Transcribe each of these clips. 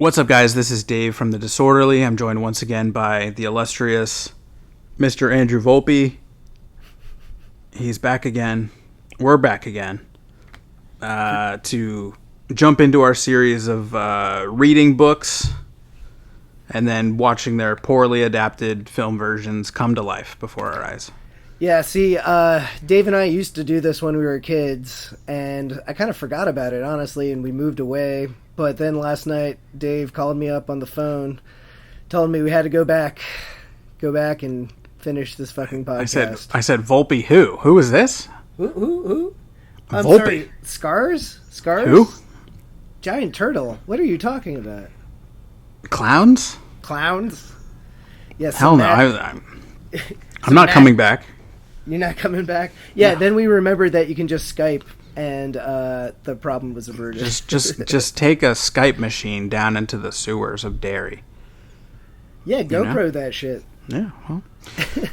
What's up, guys? This is Dave from The Disorderly. I'm joined once again by the illustrious Mr. Andrew Volpe. He's back again. We're back again to jump into our series of reading books and then watching their poorly adapted film versions come to life before our eyes. Yeah, see, Dave and I used to do this when we were kids, and I kind of forgot about it, honestly, and we moved away. But then last night, Dave called me up on the phone, telling me we had to go back and finish this fucking podcast. I said, Volpe who? Who is this? Who? I'm Volpe. sorry, Scars? Who? Giant turtle. What are you talking about? Clowns? Clowns? Yes. Hell no, I'm not coming back. You're not coming back? Yeah, no. Then we remembered that you can just Skype, and the problem was averted. Just take a Skype machine down into the sewers of Derry. Yeah, GoPro that shit. Yeah, well.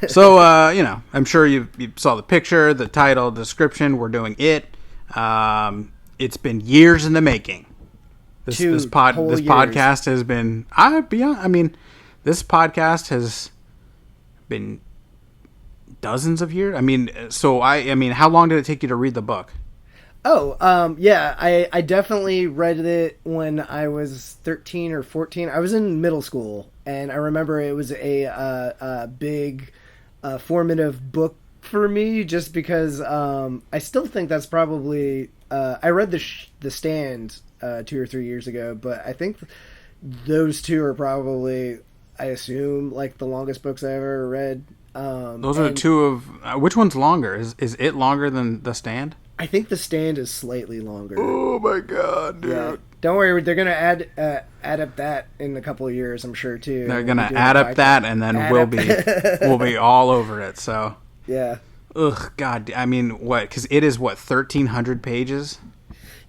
So, I'm sure you saw the picture, the title, description. We're doing it. It's been years in the making. This podcast has been... this podcast has been dozens of years. How long did it take you to read the book? I definitely read it when I was 13 or 14. I was in middle school, and I remember it was a big formative book for me, just because I still think that's probably... I read The Stand 2 or 3 years ago, but I think those two are probably, I assume, like the longest books I ever read. Those are the two of... which one's longer? Is it longer than The Stand? I think The Stand is slightly longer. Oh my god, dude. Yeah. Don't worry, they're going to add up that in a couple of years, I'm sure, too. They're going to add up that, and then we'll be all over it, so... Yeah. Ugh, god, what? Because it is, 1,300 pages?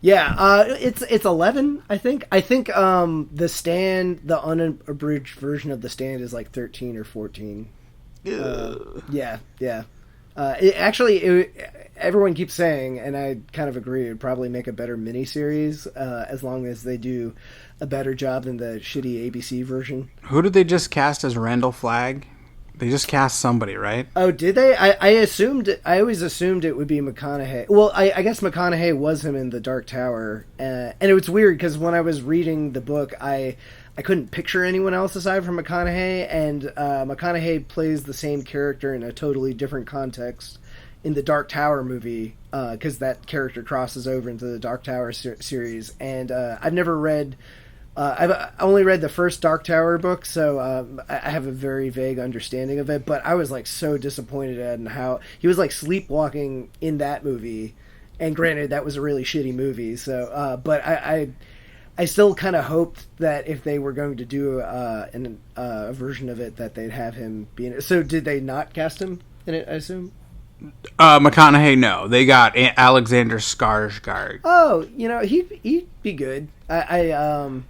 Yeah, it's 11, I think. I think The Stand, the unabridged version of The Stand is like 13 or 14. Yeah. Everyone keeps saying, and I kind of agree, it would probably make a better miniseries as long as they do a better job than the shitty ABC version. Who did they just cast as Randall Flagg? They just cast somebody, right? Oh, did they? I always assumed it would be McConaughey. Well, I guess McConaughey was him in The Dark Tower. And it was weird because when I was reading the book, I couldn't picture anyone else aside from McConaughey, and McConaughey plays the same character in a totally different context in the Dark Tower movie, because that character crosses over into the Dark Tower series. And I've never read... I've only read the first Dark Tower book, so I have a very vague understanding of it, but I was like so disappointed in how he was like sleepwalking in that movie, and granted that was a really shitty movie, so but I still kind of hoped that if they were going to do a version of it, that they'd have him be in it. So did they not cast him in it, I assume? McConaughey, no. They got Alexander Skarsgård. Oh, he'd be good. I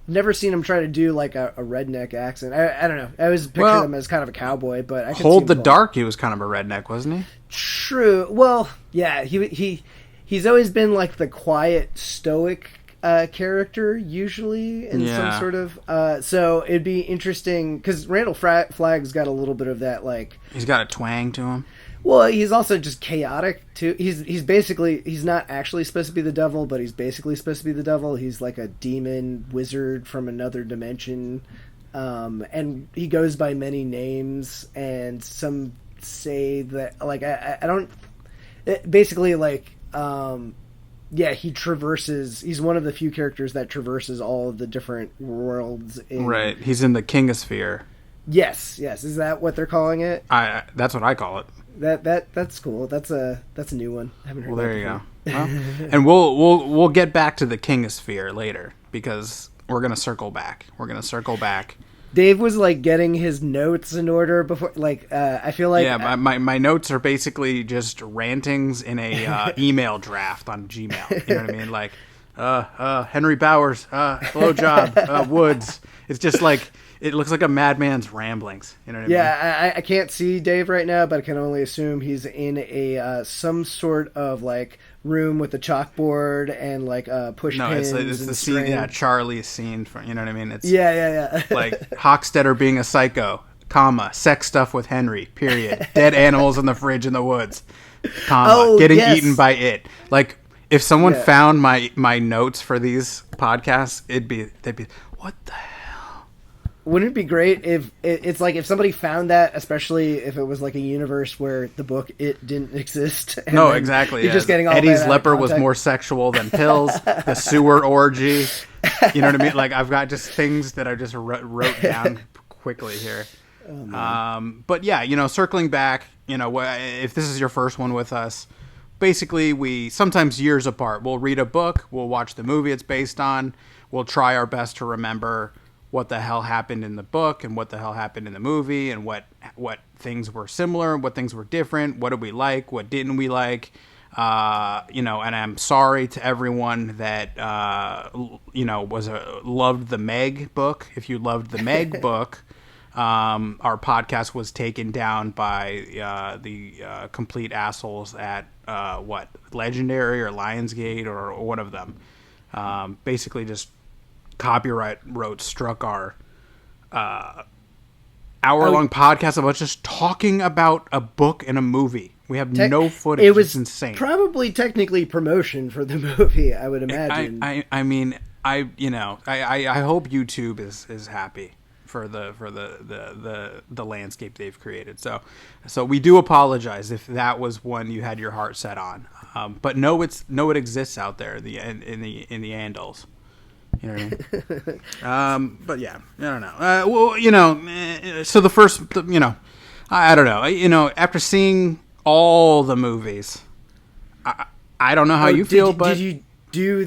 never seen him try to do like a redneck accent. I don't know. I always pictured him as kind of a cowboy, but I could Hold the Dark, he was kind of a redneck, wasn't he? True. Well, yeah, he's always been like the quiet, stoic character, usually in some sort of. So it'd be interesting because Randall Flagg's got a little bit of that, like he's got a twang to him. Well, he's also just chaotic too. He's not actually supposed to be the devil, but he's basically supposed to be the devil. He's like a demon wizard from another dimension, and he goes by many names. And some say that, like, I don't. Basically, like, he traverses. He's one of the few characters that traverses all of the different worlds. Right, he's in the Kingosphere. Yes. Is that what they're calling it? That's what I call it. That's cool. That's a new one. I haven't heard. Well, there you go. Well, and we'll get back to the Kingosphere later because we're gonna circle back. Dave was like getting his notes in order before. Like I feel like my notes are basically just rantings in a email draft on Gmail. You know what I mean? Like Henry Bowers, blowjob, Woods. It's just like. It looks like a madman's ramblings. You know what I mean? Yeah, I can't see Dave right now, but I can only assume he's in a some sort of like room with the chalkboard and like push pins. No, it's the scene. Yeah, Charlie's scene. You know what I mean? It's yeah. Like Hockstetter being a psycho, comma, sex stuff with Henry, period. Dead animals in the fridge in the woods, comma, getting eaten by it. Like if someone found my notes for these podcasts, they'd be what the hell? Wouldn't it be great if it's like if somebody found that, especially if it was like a universe where the book It didn't exist? No, exactly. You're just getting all Eddie's leper was more sexual than Pills. The sewer orgy. You know what I mean? Like I've got just things that I just wrote down quickly here. But yeah, circling back, if this is your first one with us, basically we sometimes years apart, we'll read a book, we'll watch the movie it's based on, we'll try our best to remember what the hell happened in the book and what the hell happened in the movie and what things were similar, what things were different, what did we like, what didn't we like, and I'm sorry to everyone that, loved the Meg book. If you loved the Meg book, our podcast was taken down by the complete assholes at, Legendary or Lionsgate or one of them. Basically just copyright struck our hour-long podcast about just talking about a book and a movie. We have no footage. It was it's insane. Probably technically promotion for the movie, I would imagine. I hope YouTube is happy for the landscape they've created. So we do apologize if that was one you had your heart set on. But it exists out there in the Andals. You know what I mean? But yeah, I don't know. So the first, I don't know. After seeing all the movies, I don't know how you feel, but did you do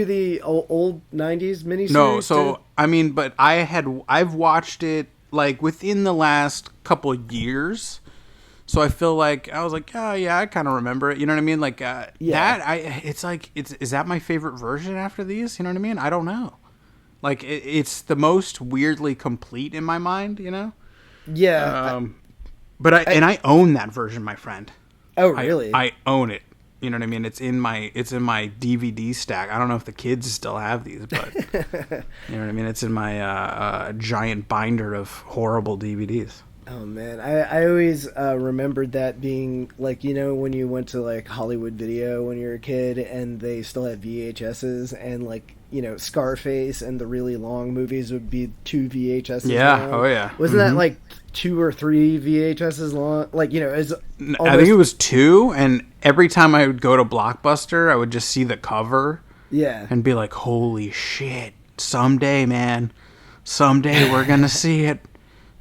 the old 90s miniseries? No, so too? I mean, but I've watched it like within the last couple of years. So I feel like I was like, oh yeah, I kind of remember it. You know what I mean? Like that. It's like is that my favorite version after these? You know what I mean? I don't know. Like it's the most weirdly complete in my mind. Yeah. But I own that version, my friend. Oh really? I own it. You know what I mean? It's in my DVD stack. I don't know if the kids still have these, but you know what I mean? It's in my giant binder of horrible DVDs. Oh man, I always remembered that being like, when you went to like Hollywood Video when you were a kid and they still had VHSs and like, Scarface and the really long movies would be 2 VHSs long. Oh yeah. Wasn't that like 2 or 3 VHSs long? Like, I think it was 2, and every time I would go to Blockbuster, I would just see the cover. Yeah. And be like, holy shit, someday, man. Someday we're going to see it.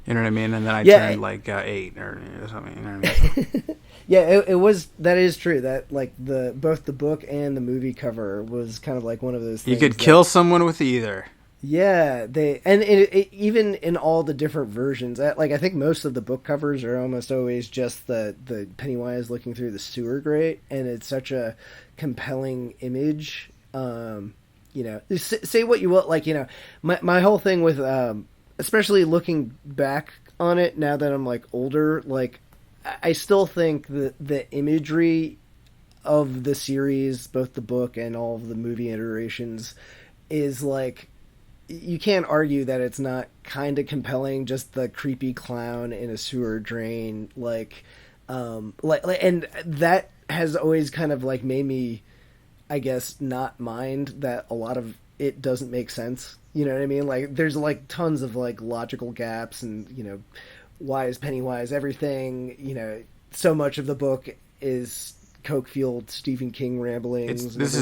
You know what I mean? And then I turned like 8 or something. You know what I mean? Yeah, it was. That is true. That like both the book and the movie cover was kind of like one of those things. You could kill someone with either. Yeah, even in all the different versions. Like I think most of the book covers are almost always just the Pennywise looking through the sewer grate, and it's such a compelling image. Say what you will. Like my whole thing with. Especially looking back on it now that I'm like older, like I still think the imagery of the series, both the book and all of the movie iterations, is like you can't argue that it's not kind of compelling. Just the creepy clown in a sewer drain, and that has always kind of like made me, I guess, not mind that a lot of it doesn't make sense. You know what I mean? Like, there's like tons of like logical gaps, and why is Pennywise everything? So much of the book is coke-fueled Stephen King ramblings. This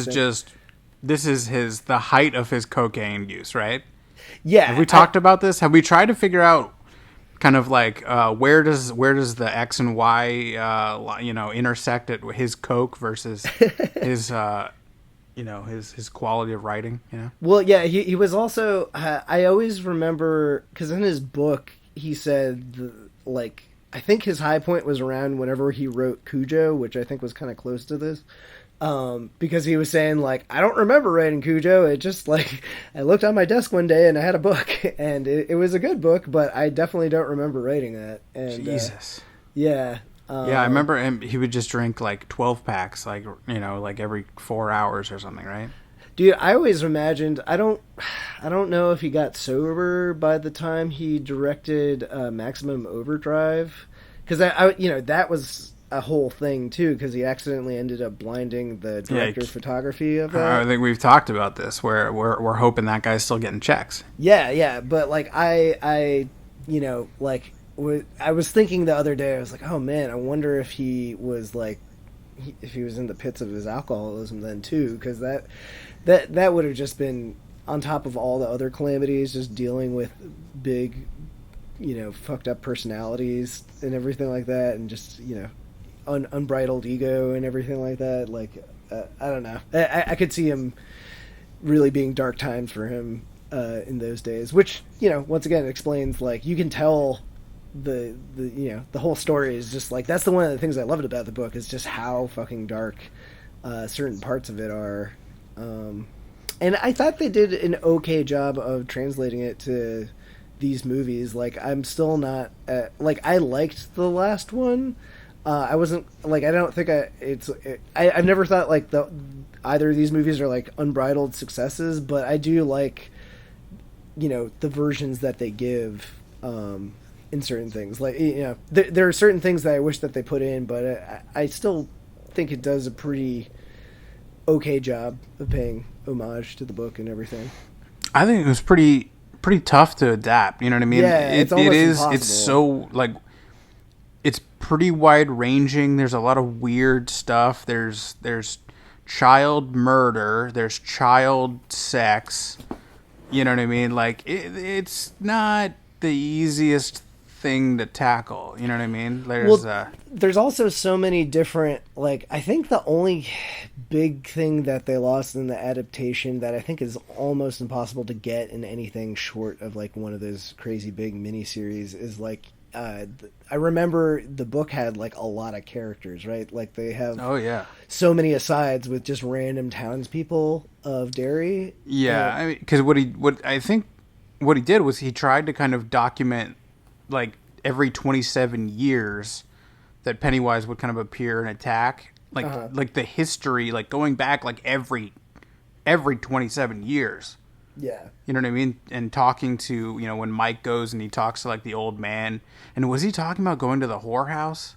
is the height of his cocaine use, right? Yeah. Have we talked about this? Have we tried to figure out kind of like where does the X and Y intersect at his coke versus his his quality of writing, Well, yeah, he was also, I always remember, because in his book, he said, I think his high point was around whenever he wrote Cujo, which I think was kind of close to this, because he was saying, I don't remember writing Cujo, it just, I looked on my desk one day and I had a book, and it was a good book, but I definitely don't remember writing that. And, Jesus. Yeah. Yeah, I remember him. He would just drink like 12 packs, like like every 4 hours or something, right? Dude, I always imagined I don't know if he got sober by the time he directed Maximum Overdrive, because that was a whole thing too, because he accidentally ended up blinding the director's photography of that. I think we've talked about this, where we're hoping that guy's still getting checks. Yeah, but like I was thinking the other day, I was like, oh man, I wonder if he was like, if he was in the pits of his alcoholism then too, because that would have just been on top of all the other calamities, just dealing with big, fucked up personalities and everything like that, and just unbridled ego and everything like that. Like I don't know, I could see him really being dark times for him in those days, which once again explains, like, you can tell the whole story is just like, that's one of the things I loved about the book, is just how fucking dark certain parts of it are. And I thought they did an okay job of translating it to these movies. Like, I'm still not like, I liked the last one. I wasn't like, I don't think I've never thought like either of these movies are like unbridled successes, but I do like the versions that they give in certain things. Like, there are certain things that I wish that they put in, but I still think it does a pretty okay job of paying homage to the book and everything. I think it was pretty tough to adapt. You know what I mean? Yeah, it's almost impossible. It's so, like, it's pretty wide ranging. There's a lot of weird stuff. There's child murder. There's child sex. You know what I mean? Like, it's not the easiest thing to tackle. You know what I mean? There's also so many different, like, I think the only big thing that they lost in the adaptation that I think is almost impossible to get in anything short of like one of those crazy big miniseries is like, I remember the book had like a lot of characters, right? Like, they have so many asides with just random townspeople of Derry. Yeah, I mean, because I think what he did was he tried to kind of document, like, every 27 years that Pennywise would kind of appear and attack, like the history, like going back like every 27 years. Yeah. You know what I mean? And talking to, when Mike goes and he talks to like the old man, and was he talking about going to the whorehouse?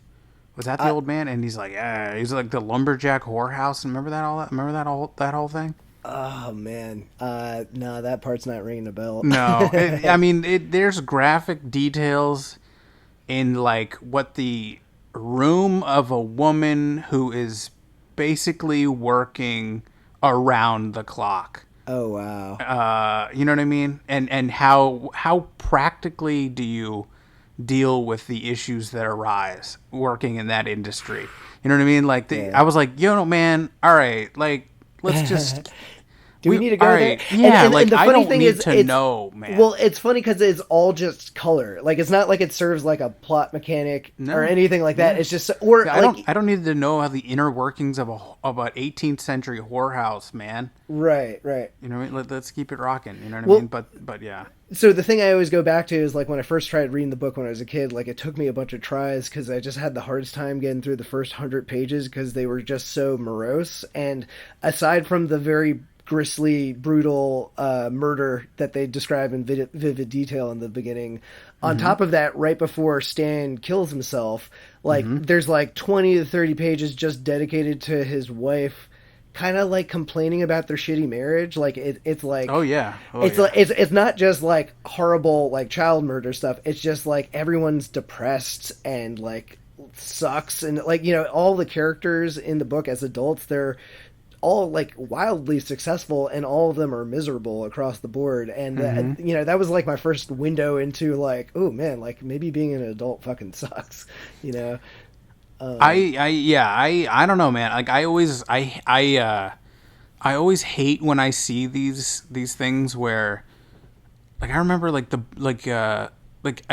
Was that the old man? And he's like, he's like the lumberjack whorehouse. Remember that whole thing? Oh man, no, that part's not ringing a bell. No, I mean, there's graphic details in like what the room of a woman who is basically working around the clock. Oh wow. You know what I mean? And how practically do you deal with the issues that arise working in that industry? You know what I mean? Like, I was like, man, all right, like, let's just. Do we need to go there? Yeah, and the funny I don't thing need is, to know, man. Well, it's funny because it's all just color. Like, it's not like it serves like a plot mechanic or anything like that. It's just, I don't need to know how the inner workings of an 18th century whorehouse, man. Right. You know what I mean? Let's keep it rocking. You know what I mean? But yeah. So the thing I always go back to is, like, when I first tried reading the book when I was a kid, like, it took me a bunch of tries because I just had the hardest time getting through the first 100 pages because they were just so morose. And aside from the very grisly, brutal murder that they describe in vivid detail in the beginning, on top of that, right before Stan kills himself, like, there's like 20 to 30 pages just dedicated to his wife kind of like complaining about their shitty marriage. Like, it's like, it's not just like horrible like child murder stuff. It's just like everyone's depressed and like sucks, and like, all the characters in the book as adults, they're all like wildly successful and all of them are miserable across the board. And that was like my first window into like, oh man, like maybe being an adult fucking sucks. I don't know, man. Like, I always hate when I see these things where, like, I remember like I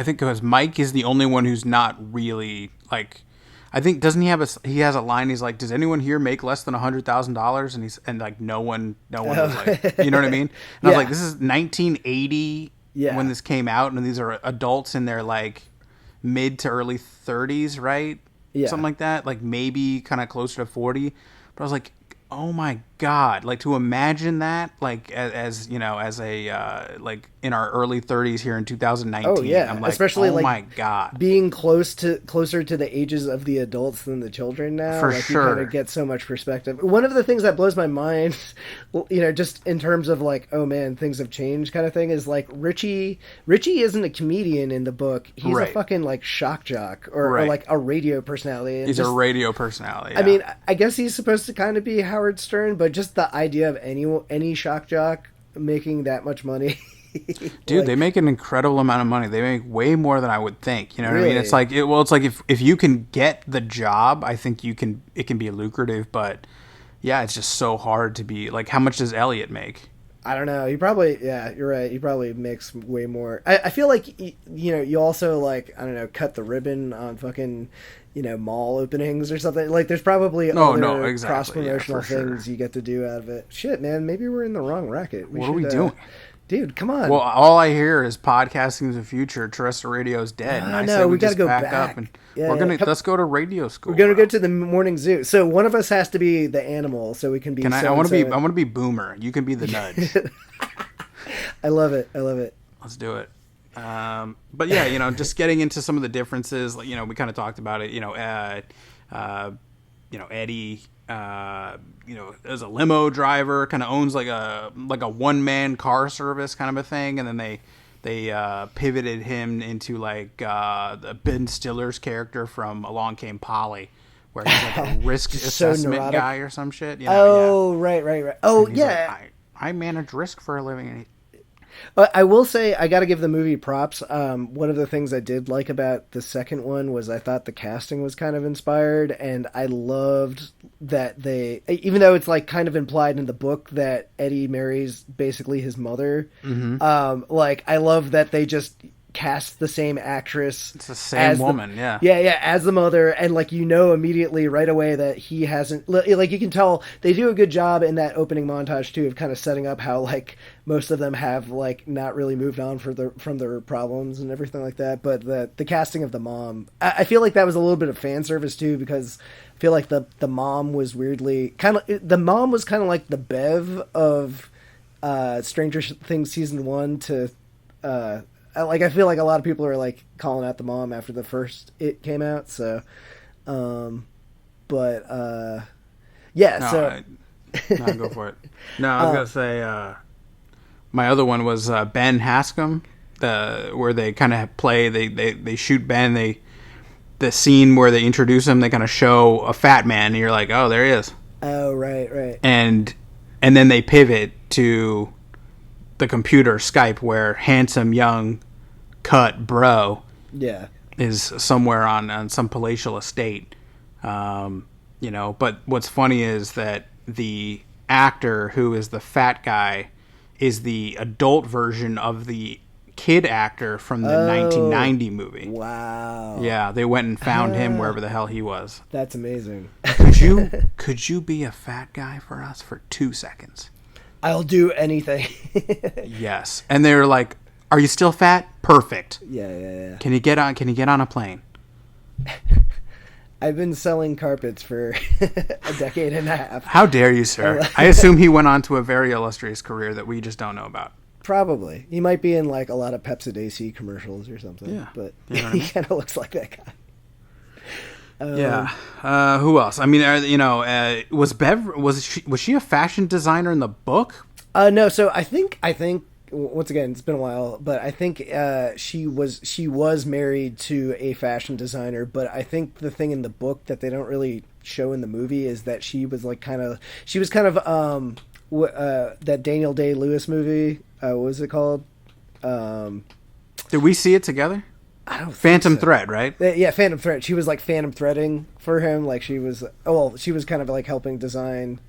think it was Mike is the only one who's not really like, I think, doesn't he have he has a line, he's like, does anyone here make less than $100,000? And like no one was like, you know what I mean? And I was like, this is 1980 when this came out, and these are adults in their like mid to early 30s, right? something like that. Like maybe kind of closer to 40. But I was like, oh my God, like to imagine that, like as you know, as a like in our early 30s here in 2019. Oh yeah, I'm like, especially oh like my God, being closer to the ages of the adults than the children now. For like sure. You kind of get so much perspective. One of the things that blows my mind, you know, just in terms of like, oh man, things have changed kind of thing, is like Richie isn't a comedian in the book. He's a fucking like shock jock or like a radio personality. And he's a radio personality. I mean, I guess he's supposed to kind of be Howard Stern, but just the idea of any shock jock making that much money. Dude, they make an incredible amount of money. They make way more than I would think. You know what I mean? It's like if you can get the job, I think it can be lucrative. But yeah, it's just so hard to be like. How much does Elliot make? I don't know. He probably, yeah, you're right. He probably makes way more. I feel like you know, you also like, I don't know, cut the ribbon on fucking, you know, mall openings or something. Like there's probably cross promotional things you get to do out of it. Shit, man, maybe we're in the wrong racket. What are we doing? Dude, come on. Well, all I hear is podcasting is the future. Terrestrial radio is dead. I know. We got to go back up and let's go to radio school. We're gonna go to the morning zoo. So one of us has to be the animal, so we can be. I want to be Boomer. You can be the nudge. I love it. Let's do it. But yeah, you know, just getting into some of the differences. Like, you know, we kind of talked about it. You know, Eddie. You know, as a limo driver, kind of owns like a one man car service kind of a thing, and then they pivoted him into like the Ben Stiller's character from Along Came Polly, where he's like a risk assessment guy or some shit. You know, right. Oh yeah, like, I manage risk for a living. And I will say I got to give the movie props. One of the things I did like about the second one was I thought the casting was kind of inspired, and I loved that they, even though it's like kind of implied in the book that Eddie marries basically his mother. Mm-hmm. Like I love that they just cast the same actress. It's the same woman, yeah, as the mother, and like you know immediately right away that he hasn't. Like you can tell they do a good job in that opening montage too of kind of setting up how like most of them have like not really moved on from their problems and everything like that. But the casting of the mom, I feel like that was a little bit of fan service too, because I feel like the mom was weirdly kind of like the Bev of Stranger Things season 1 to. Like I feel like a lot of people are like calling out the mom after the first It came out, so no, go for it. No, I was gonna say my other one was Ben Haskam, where they kind of play they shoot Ben, the scene where they introduce him, they kind of show a fat man, and you're like, oh, there he is. Oh, right. And then they pivot to the computer Skype, where handsome young cut bro is somewhere on some palatial estate. You know, but what's funny is that the actor who is the fat guy is the adult version of the kid actor from the 1990 movie. Wow. Yeah, they went and found him wherever the hell he was. That's amazing. Could you be a fat guy for us for 2 seconds? I'll do anything. Yes. And they were like, are you still fat? Perfect. Yeah. Can you get on a plane? I've been selling carpets for a decade and a half. How dare you, sir? I assume he went on to a very illustrious career that we just don't know about. Probably. He might be in like a lot of Pepsi AC commercials or something. Yeah. But you know he kind of looks like that guy. Yeah. Who else? I mean, was she a fashion designer in the book? No. So I think once again, it's been a while, but I think she was married to a fashion designer. But I think the thing in the book that they don't really show in the movie is that she was kind of that Daniel Day-Lewis movie. What was it called? Did we see it together? I don't. Phantom Thread, right? Yeah, Phantom Thread. She was like phantom threading for him. Like she was. She was kind of like helping design.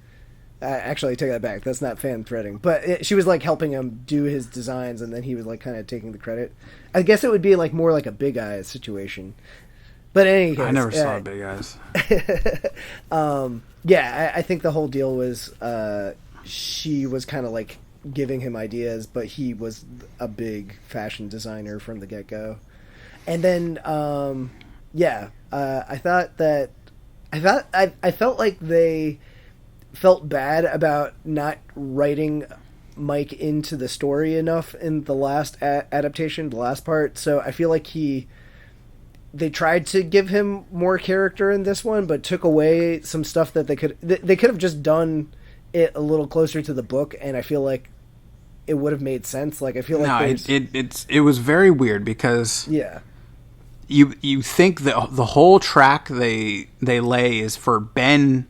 Actually, I take that back. That's not phantom threading, but she was like helping him do his designs, and then he was like kind of taking the credit. I guess it would be like more like a Big Eyes situation. But in any case, I never saw Big Eyes. I think the whole deal was she was kind of like giving him ideas, but he was a big fashion designer from the get-go. And then Yeah, I felt like they felt bad about not writing Mike into the story enough in the last adaptation, the last part. So I feel like they tried to give him more character in this one, but took away some stuff that they could have just done it a little closer to the book, and I feel like it would have made sense. Like I feel like it was very weird because yeah. You think the whole track they lay is for Ben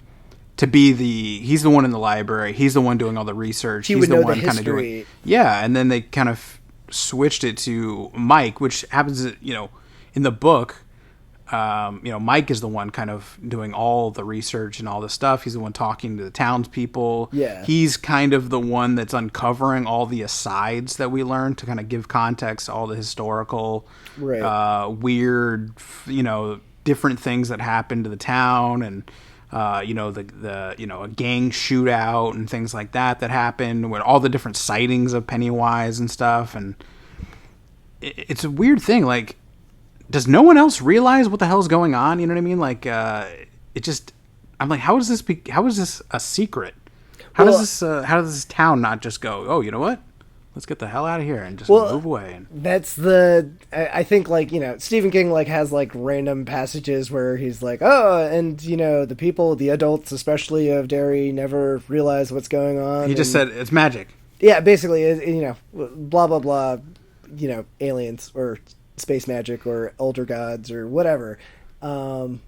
to be he's the one in the library, he's the one doing all the research, he's the one kind of doing and then they kind of switched it to Mike, which happens in the book. Mike is the one kind of doing all the research and all the stuff. He's the one talking to the townspeople. Yeah. He's kind of the one that's uncovering all the asides that we learn to kind of give context to all the historical, weird, different things that happened to the town, and a gang shootout and things like that happened, with all the different sightings of Pennywise and stuff. And it's a weird thing, like, does no one else realize what the hell's going on? You know what I mean? Like, I'm like, how is this a secret? How does this town not just go, oh, you know what? Let's get the hell out of here and just move away. That's I think, like, Stephen King, like, has, like, random passages where he's like, oh, and, the people, the adults, especially of Derry, never realize what's going on. He just said it's magic. Yeah, basically, blah, blah, blah, aliens or space magic or elder gods or whatever. But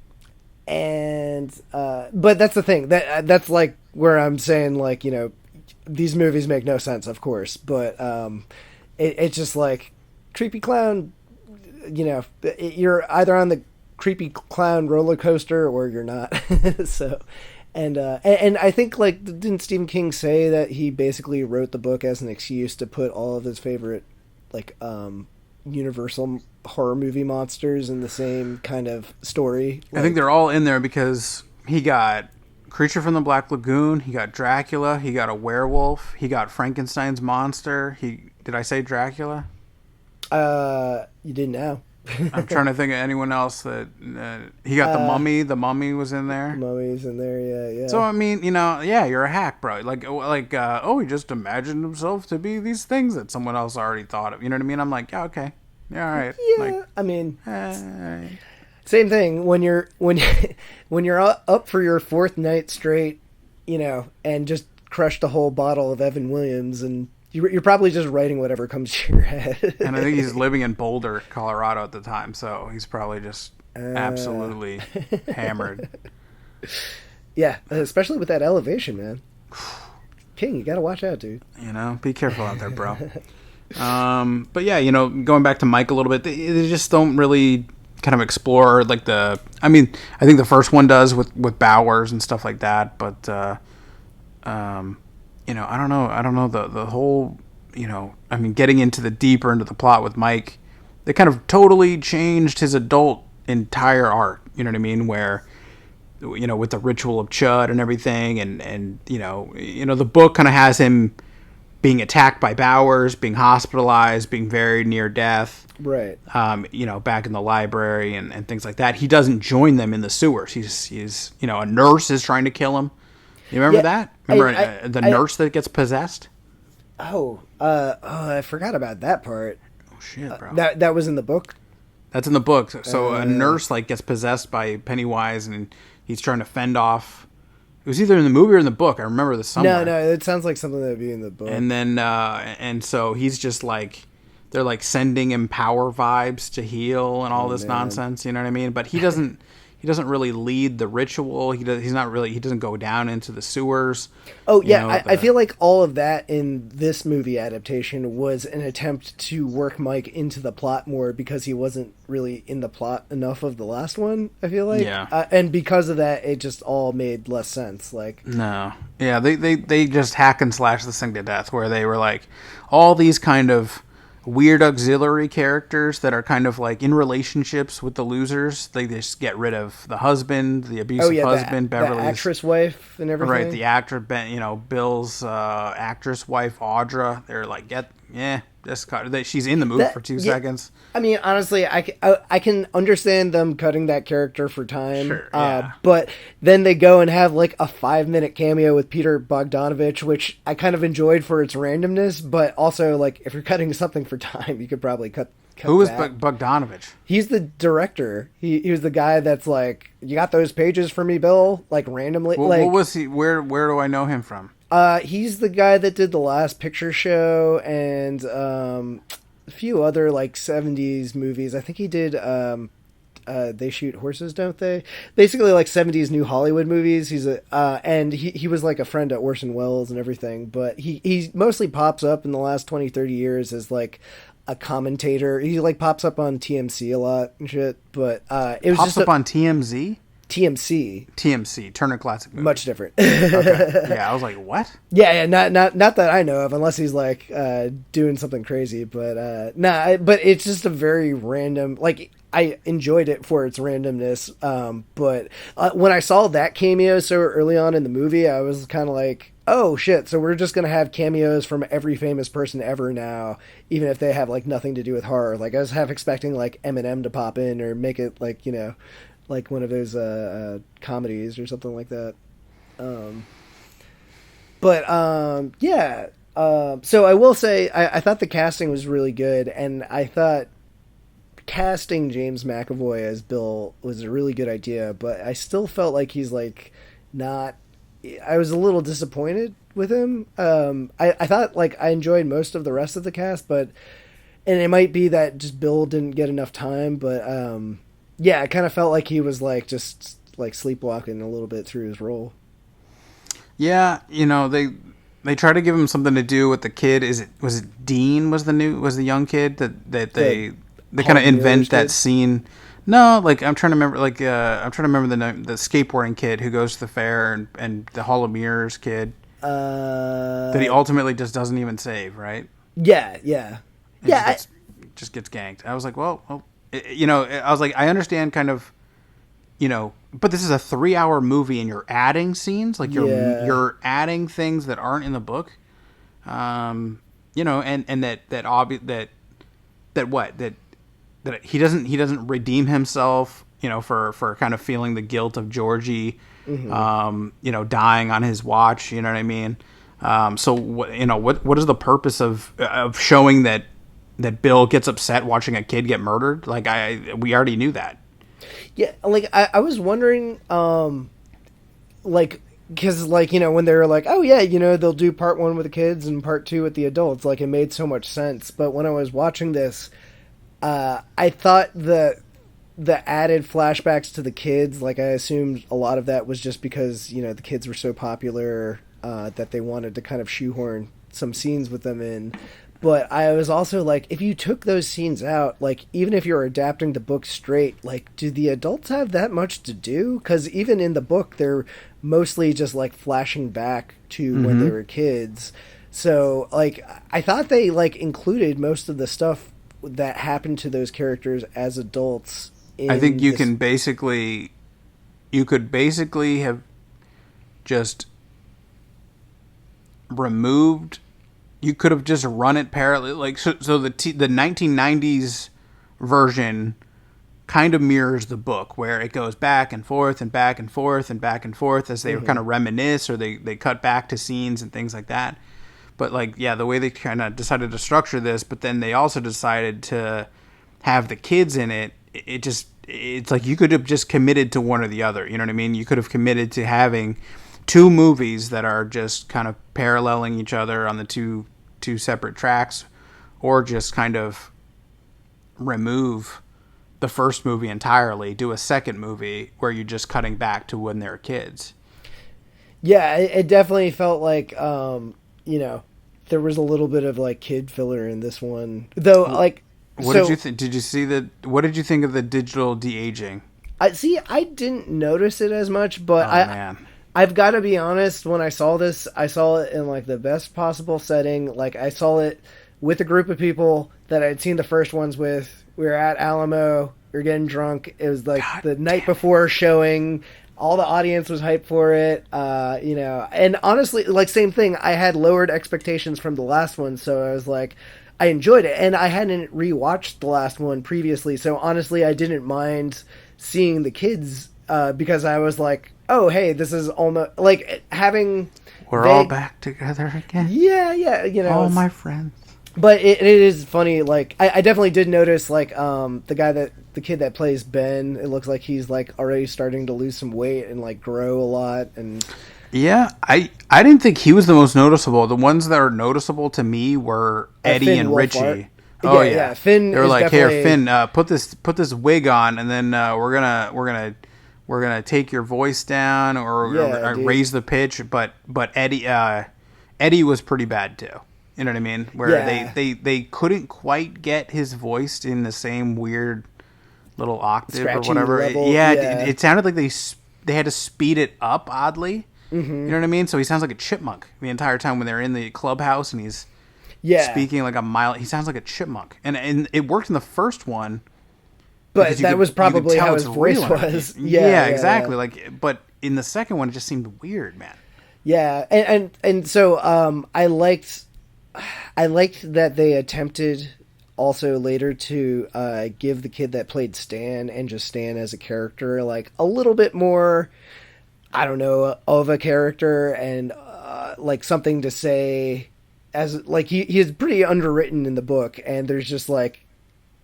that's the thing, that's like where I'm saying, like, these movies make no sense, of course, but it's just like creepy clown, you're either on the creepy clown roller coaster or you're not. So and I think, like, didn't Stephen King say that he basically wrote the book as an excuse to put all of his favorite, like, Universal horror movie monsters in the same kind of story? I think they're all in there because he got Creature from the Black Lagoon, he got Dracula, he got a werewolf, he got Frankenstein's monster. Did I say Dracula? You didn't know. I'm trying to think of anyone else that he got. The Mummy. The Mummy was in there. Mummy's in there, yeah. So I mean, you're a hack, bro. He just imagined himself to be these things that someone else already thought of. You know what I mean? I'm like, yeah, okay, yeah, all right. Yeah, like, I mean, same thing when you're up for your fourth night straight, and just crushed a whole bottle of Evan Williams, and you're probably just writing whatever comes to your head. And I think he's living in Boulder, Colorado at the time, so he's probably just absolutely hammered. Yeah, especially with that elevation, man. King, you gotta watch out, dude. Be careful out there, bro. But yeah, going back to Mike a little bit, they just don't really kind of explore, like, I think the first one does with Bowers and stuff like that, but I don't know the whole, getting into the plot with Mike, they kind of totally changed his adult entire arc, you know what I mean, where, with the ritual of Chud and everything, and the book kind of has him being attacked by Bowers, being hospitalized, being very near death, right? Back in the library and things like that. He doesn't join them in the sewers. He's a nurse is trying to kill him. You remember that? Remember the nurse that gets possessed? I forgot about that part. Oh shit, bro! That was in the book. That's in the book. So a nurse, like, gets possessed by Pennywise, and he's trying to fend off. It was either in the movie or in the book. I remember this somewhere. No, it sounds like something that would be in the book. And then, and so he's just like, they're like sending him power vibes to heal and all this nonsense. You know what I mean? But he doesn't really lead the ritual. He doesn't go down into the sewers. Oh yeah, I feel like all of that in this movie adaptation was an attempt to work Mike into the plot more, because he wasn't really in the plot enough of the last one, I feel like. Yeah. And because of that, it just all made less sense. Like, no. Yeah, they just hack and slash this thing to death, where they were like, all these kind of weird auxiliary characters that are kind of like in relationships with the losers. They just get rid of the husband, the abusive husband, Beverly's the actress wife and everything. Right, the actor, Bill's actress wife, Audra. They're like, just cut that she's in the movie for 2 seconds. I mean, honestly, I can understand them cutting that character for time. Sure, yeah. But then they go and have like a 5-minute cameo with Peter Bogdanovich, which I kind of enjoyed for its randomness. But also, like, if you're cutting something for time, you could probably cut. Who was Bogdanovich? He's the director. He was the guy that's like, you got those pages for me, Bill? Like randomly. Well, like, what was he? Where do I know him from? He's the guy that did The Last Picture Show and a few other like 70s movies. I think he did They Shoot Horses, Don't They? Basically like 70s New Hollywood movies. He's and he was like a friend at Orson Welles and everything, but he mostly pops up in the last 20-30 years as like a commentator. He like pops up on TMC a lot and shit, but it was pops up on TMZ? TMC, Turner Classic Movies. Much different. Okay. Yeah, I was like, what? Yeah, not that I know of, unless he's like doing something crazy. But but it's just a very random. Like, I enjoyed it for its randomness. But when I saw that cameo so early on in the movie, I was kind of like, oh shit! So we're just gonna have cameos from every famous person ever now, even if they have like nothing to do with horror. Like, I was half expecting like Eminem to pop in or make it like, you know, like one of those comedies or something like that. So I will say I thought the casting was really good, and I thought casting James McAvoy as Bill was a really good idea, but I still felt like he's like not. I was a little disappointed with him. I thought like I enjoyed most of the rest of the cast, and it might be that just Bill didn't get enough time, but yeah, I kind of felt like he was like just like sleepwalking a little bit through his role. Yeah, you know, they try to give him something to do with the kid. Was it Dean was the young kid that they kind of invent that scene. No, like I'm trying to remember the skateboarding kid who goes to the fair and the Hall of Mirrors kid that he ultimately just doesn't even save, right? Yeah. Just gets ganked. I was like, well, you know, I was like, I understand kind of, you know, but this is a 3-hour movie and you're adding scenes, like you're adding things that aren't in the book, you know, and that he doesn't redeem himself, you know, for kind of feeling the guilt of Georgie, mm-hmm. You know, dying on his watch, you know what I mean? So what is the purpose of showing that Bill gets upset watching a kid get murdered? Like we already knew that. Yeah, like I was wondering, like, because like, you know, when they were like, oh yeah, you know, they'll do part 1 with the kids and part 2 with the adults, like it made so much sense. But when I was watching this, I thought the added flashbacks to the kids, like I assumed a lot of that was just because, you know, the kids were so popular that they wanted to kind of shoehorn some scenes with them in. But I was also like, if you took those scenes out, like, even if you're adapting the book straight, like, do the adults have that much to do? Because even in the book, they're mostly just, like, flashing back to mm-hmm. when they were kids. So, like, I thought they, like, included most of the stuff that happened to those characters as adults. I think you could basically have just removed. You could have just run it parallel, like so the 1990s version kind of mirrors the book, where it goes back and forth and back and forth and back and forth as they mm-hmm. kind of reminisce, or they cut back to scenes and things like that. But like, yeah, the way they kind of decided to structure this, but then they also decided to have the kids in it. It's like you could have just committed to one or the other. You know what I mean? You could have committed to having 2 movies that are just kind of paralleling each other on the two separate tracks, or just kind of remove the first movie entirely, do a second movie where you're just cutting back to when they're kids. Yeah, it definitely felt like, you know, there was a little bit of like kid filler in this one, though. Like, what did you think? Did you see what did you think of the digital de-aging? I didn't notice it as much, but man. I've got to be honest, when I saw this, I saw it in like the best possible setting. Like, I saw it with a group of people that I'd seen the first ones with. We were at Alamo, we were getting drunk. It was like the night before showing. All the audience was hyped for it, you know. And honestly, like, same thing, I had lowered expectations from the last one, so I was like, I enjoyed it, and I hadn't rewatched the last one previously, so honestly, I didn't mind seeing the kids because I was like, oh, hey, this is almost like having. We're all back together again. Yeah, yeah, you know, all my friends. But it is funny. Like I definitely did notice, like the kid that plays Ben. It looks like he's like already starting to lose some weight and like grow a lot. And yeah, I didn't think he was the most noticeable. The ones that are noticeable to me were Eddie Finn and Wolfhard. Richie. Oh yeah. Finn. They were like, definitely... "Here, Finn, put this wig on, and then we're gonna take your voice down or raise the pitch." But Eddie was pretty bad too. You know what I mean? Where they couldn't quite get his voice in the same weird little octave scratchy or whatever. Level. It sounded like they had to speed it up oddly. Mm-hmm. You know what I mean? So he sounds like a chipmunk the entire time when they're in the clubhouse and he's speaking like a mile. He sounds like a chipmunk, and it worked in the first one. But that was probably how his voice was. Yeah, exactly. Like, but in the second one, it just seemed weird, man. Yeah, and so I liked that they attempted also later to give the kid that played Stan and just Stan as a character like a little bit more, I don't know, of a character and like something to say, as like he is pretty underwritten in the book, and there's just like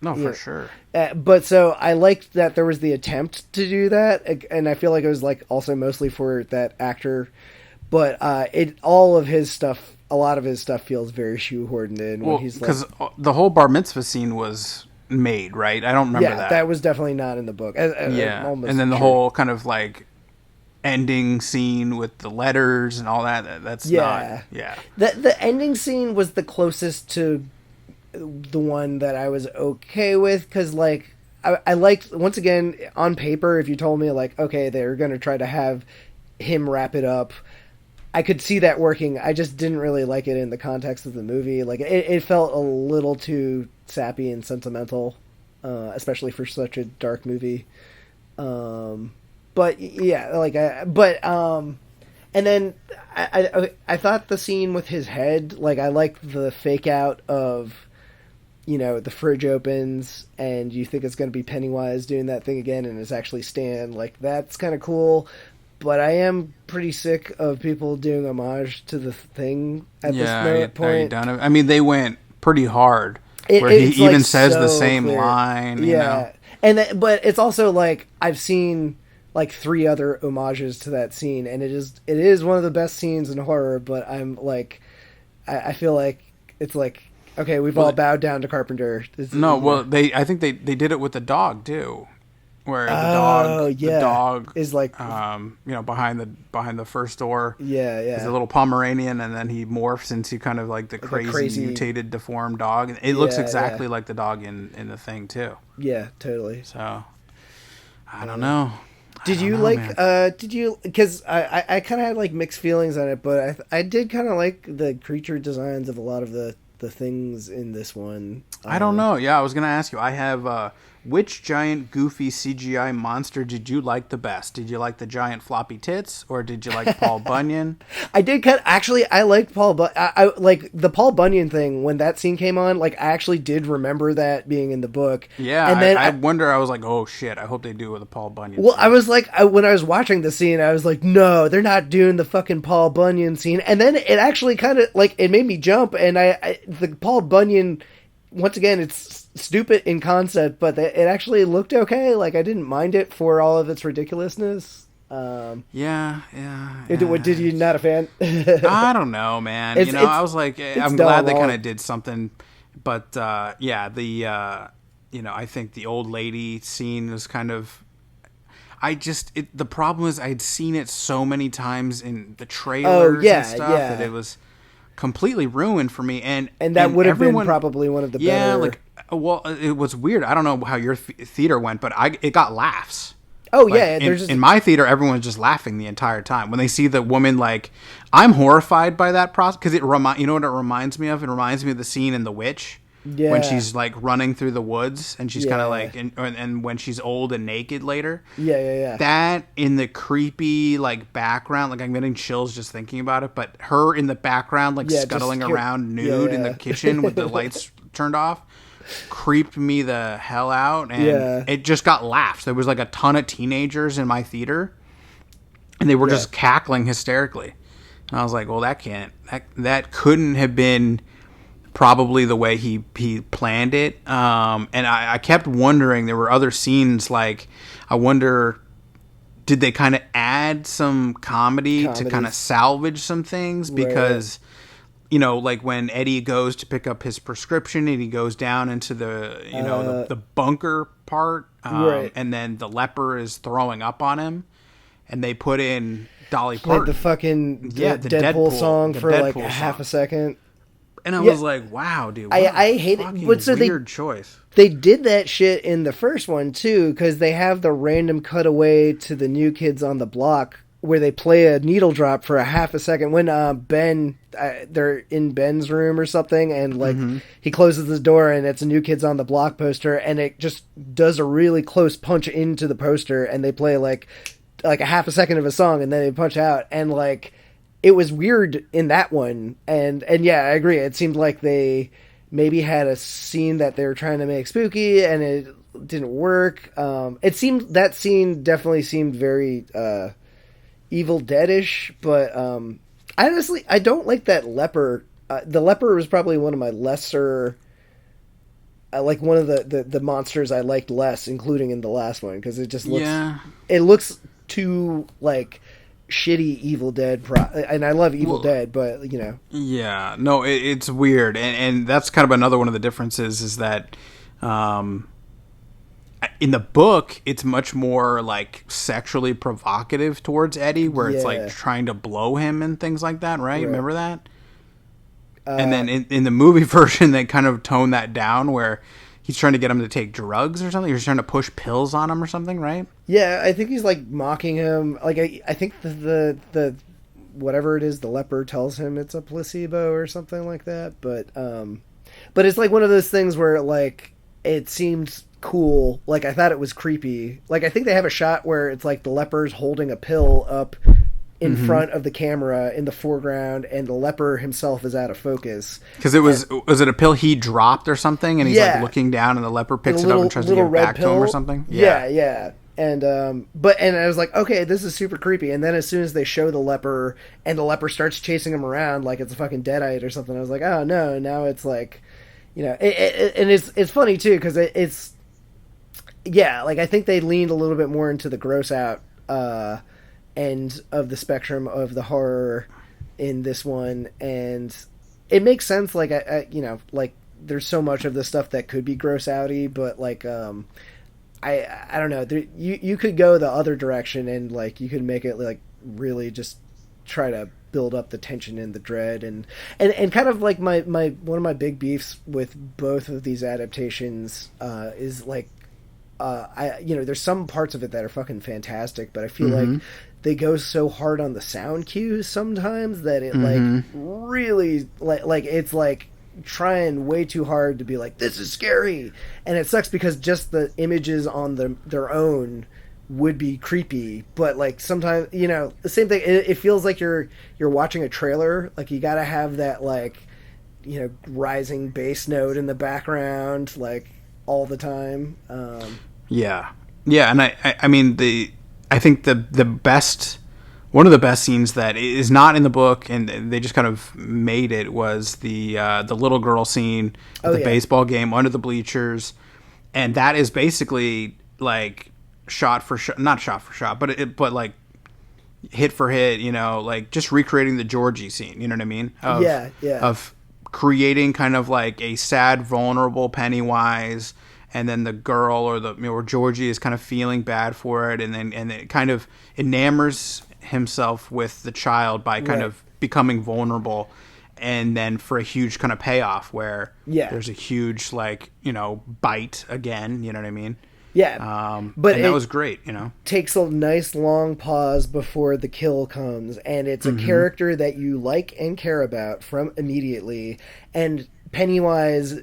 for sure. But so I liked that there was the attempt to do that, and I feel like it was like also mostly for that actor, but all of his stuff. A lot of his stuff feels very shoehorned in. Well, because the whole bar mitzvah scene was made, right? I don't remember that. Yeah, that was definitely not in the book. And then the whole kind of like ending scene with the letters and all that. That's not. Yeah. The ending scene was the closest to the one that I was okay with, because like I liked, once again, on paper, if you told me like, okay, they're going to try to have him wrap it up, I could see that working. I just didn't really like it in the context of the movie. Like it felt a little too sappy and sentimental, especially for such a dark movie. But yeah, like and then I thought the scene with his head, like I liked the fake out of, you know, the fridge opens and you think it's going to be Pennywise doing that thing again, and it's actually Stan. Like that's kind of cool. But I am pretty sick of people doing homage to the Thing at this point. Are you done? I mean, they went pretty hard. Where he even like says the same line. You know? But it's also like I've seen like 3 other homages to that scene, and it is one of the best scenes in horror. But I'm like, I feel like it's like, okay, we've all bowed down to Carpenter. I think they did it with the dog too. Where the dog is like, you know, behind the first door. Yeah. He's a little Pomeranian, and then he morphs into kind of like the crazy mutated, deformed dog. It looks exactly like the dog in the Thing too. Yeah, totally. So, I don't know. Did you because I kind of had like mixed feelings on it, but I did kind of like the creature designs of a lot of the things in this one. I don't know. Yeah, I was going to ask you. I have... which giant, goofy CGI monster did you like the best? Did you like the giant floppy tits, or did you like Paul Bunyan? I did I liked Paul, but I like the Paul Bunyan thing when that scene came on. Like, I actually did remember that being in the book. Yeah, and then I wonder. I was like, oh shit! I hope they do it with a Paul Bunyan. Well, scene. I was like, when I was watching the scene, I was like, no, they're not doing the fucking Paul Bunyan scene. And then it actually kind of like it made me jump, and the Paul Bunyan. Once again, it's stupid in concept, but it actually looked okay. Like, I didn't mind it for all of its ridiculousness. Did you not a fan? I don't know, man. I was like, I'm glad they kind of did something, but I think the old lady scene was kind of. The problem is I'd seen it so many times in the trailers and stuff that it was completely ruined for me, and that would have been probably one of the better. It was weird. I don't know how your theater went, but it got laughs. Oh yeah, in my theater, everyone's just laughing the entire time when they see the woman. Like, I'm horrified by that process because you know what it reminds me of? It reminds me of the scene in The Witch. Yeah. When she's like running through the woods and she's kind of like, and when she's old and naked later. Yeah. That in the creepy like background, like I'm getting chills just thinking about it. But her in the background, like scuttling around nude in the kitchen with the lights turned off creeped me the hell out, and Yeah. it just got laughs. There was like a ton of teenagers in my theater, and they were just cackling hysterically. And I was like, well, that couldn't have been probably the way he planned it. And I kept wondering, there were other scenes, like, I wonder, did they kind of add some comedy to kind of salvage some things? Because, you know, like when Eddie goes to pick up his prescription and he goes down into the, you know, the bunker part, and then the leper is throwing up on him, and they put in Dolly Parton. Like the fucking the Deadpool song for like half a second. And I was like, wow, dude. I hate it. But so weird choice. They did that shit in the first one, too, because they have the random cutaway to the New Kids on the Block where they play a needle drop for a half a second when they're in Ben's room or something, and like he closes the door and it's a New Kids on the Block poster, and it just does a really close punch into the poster, and they play like a half a second of a song, and then they punch out, and like it was weird in that one, and yeah, I agree. It seemed like they maybe had a scene that they were trying to make spooky, and it didn't work. It seemed that scene definitely seemed very Evil Dead-ish, but honestly, I don't like that leper. The leper was probably one of my lesser. Like one of the monsters I liked less, including in the last one, because it just looks. Yeah. It looks too like shitty Evil Dead, and I love Evil Dead, but you know. Yeah, no, it's weird, and that's kind of another one of the differences is that, in the book, it's much more like sexually provocative towards Eddie, where it's like trying to blow him and things like that, right? Remember that? And then in the movie version, they kind of tone that down, where he's trying to get him to take drugs or something. He's trying to push pills on him or something, right? Yeah, I think he's like mocking him. Like I think the whatever it is, the leper tells him it's a placebo or something like that. But it's like one of those things where like it seems cool. Like I thought it was creepy. Like I think they have a shot where it's like the leper's holding a pill up in front of the camera in the foreground, and the leper himself is out of focus. Because was it a pill he dropped or something, and he's like looking down, and the leper picks it up and tries to give it back to him or something? Yeah. And I was like, okay, this is super creepy. And then as soon as they show the leper, and the leper starts chasing him around like it's a fucking deadite or something, I was like, oh no, now it's like, you know, and it's funny too, because it's like I think they leaned a little bit more into the gross out end of the spectrum of the horror in this one, and it makes sense. Like I you know, like there's so much of the stuff that could be gross outy, but like I don't know. You could go the other direction, and like you could make it like really just try to build up the tension and the dread, and kind of like my one of my big beefs with both of these adaptations is like there's some parts of it that are fucking fantastic, but I feel like they go so hard on the sound cues sometimes that it like really like it's like trying way too hard to be like, this is scary, and it sucks because just the images on their own would be creepy, but like sometimes, you know, the same thing, it feels like you're watching a trailer. Like you gotta have that like, you know, rising bass note in the background like all the time. And I mean I think the best, one of the best scenes that is not in the book, and they just kind of made it, was the little girl scene at the baseball game under the bleachers, and that is basically like shot for shot, not shot for shot, but like hit for hit, you know, like just recreating the Georgie scene. You know what I mean? Of creating kind of like a sad, vulnerable Pennywise. And then the girl or Georgie is kind of feeling bad for it, and it kind of enamors himself with the child by kind of becoming vulnerable, and then for a huge kind of payoff where there's a huge like, you know, bite again. You know what I mean? Yeah. But that was great. You know, takes a nice long pause before the kill comes, and it's a character that you like and care about from immediately, and Pennywise.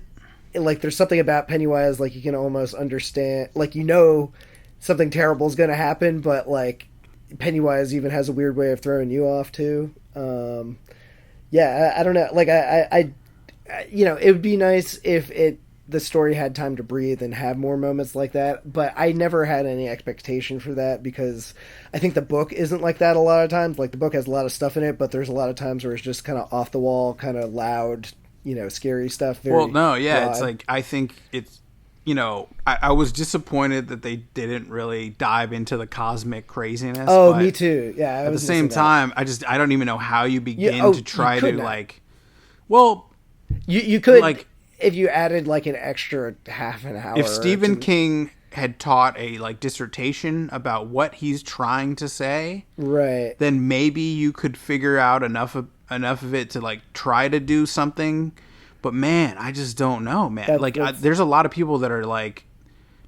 Like there's something about Pennywise, like you can almost understand, like, you know, something terrible is going to happen, but like Pennywise even has a weird way of throwing you off too. I don't know. Like it would be nice if the story had time to breathe and have more moments like that, but I never had any expectation for that because I think the book isn't like that a lot of times. Like, the book has a lot of stuff in it, but there's a lot of times where it's just kind of off the wall, kind of loud, scary stuff. Well, no, yeah, it's like, I think it's, I was disappointed that they didn't really dive into the cosmic craziness. Oh, me too. Yeah. At the same time, I don't even know how you begin to try to, like, well, you could, like, if you added like an extra half an hour. If Stephen King had taught a like dissertation about what he's trying to say, right, then maybe you could figure out enough of it to like try to do something. But man, I just don't know, man. There's a lot of people that are like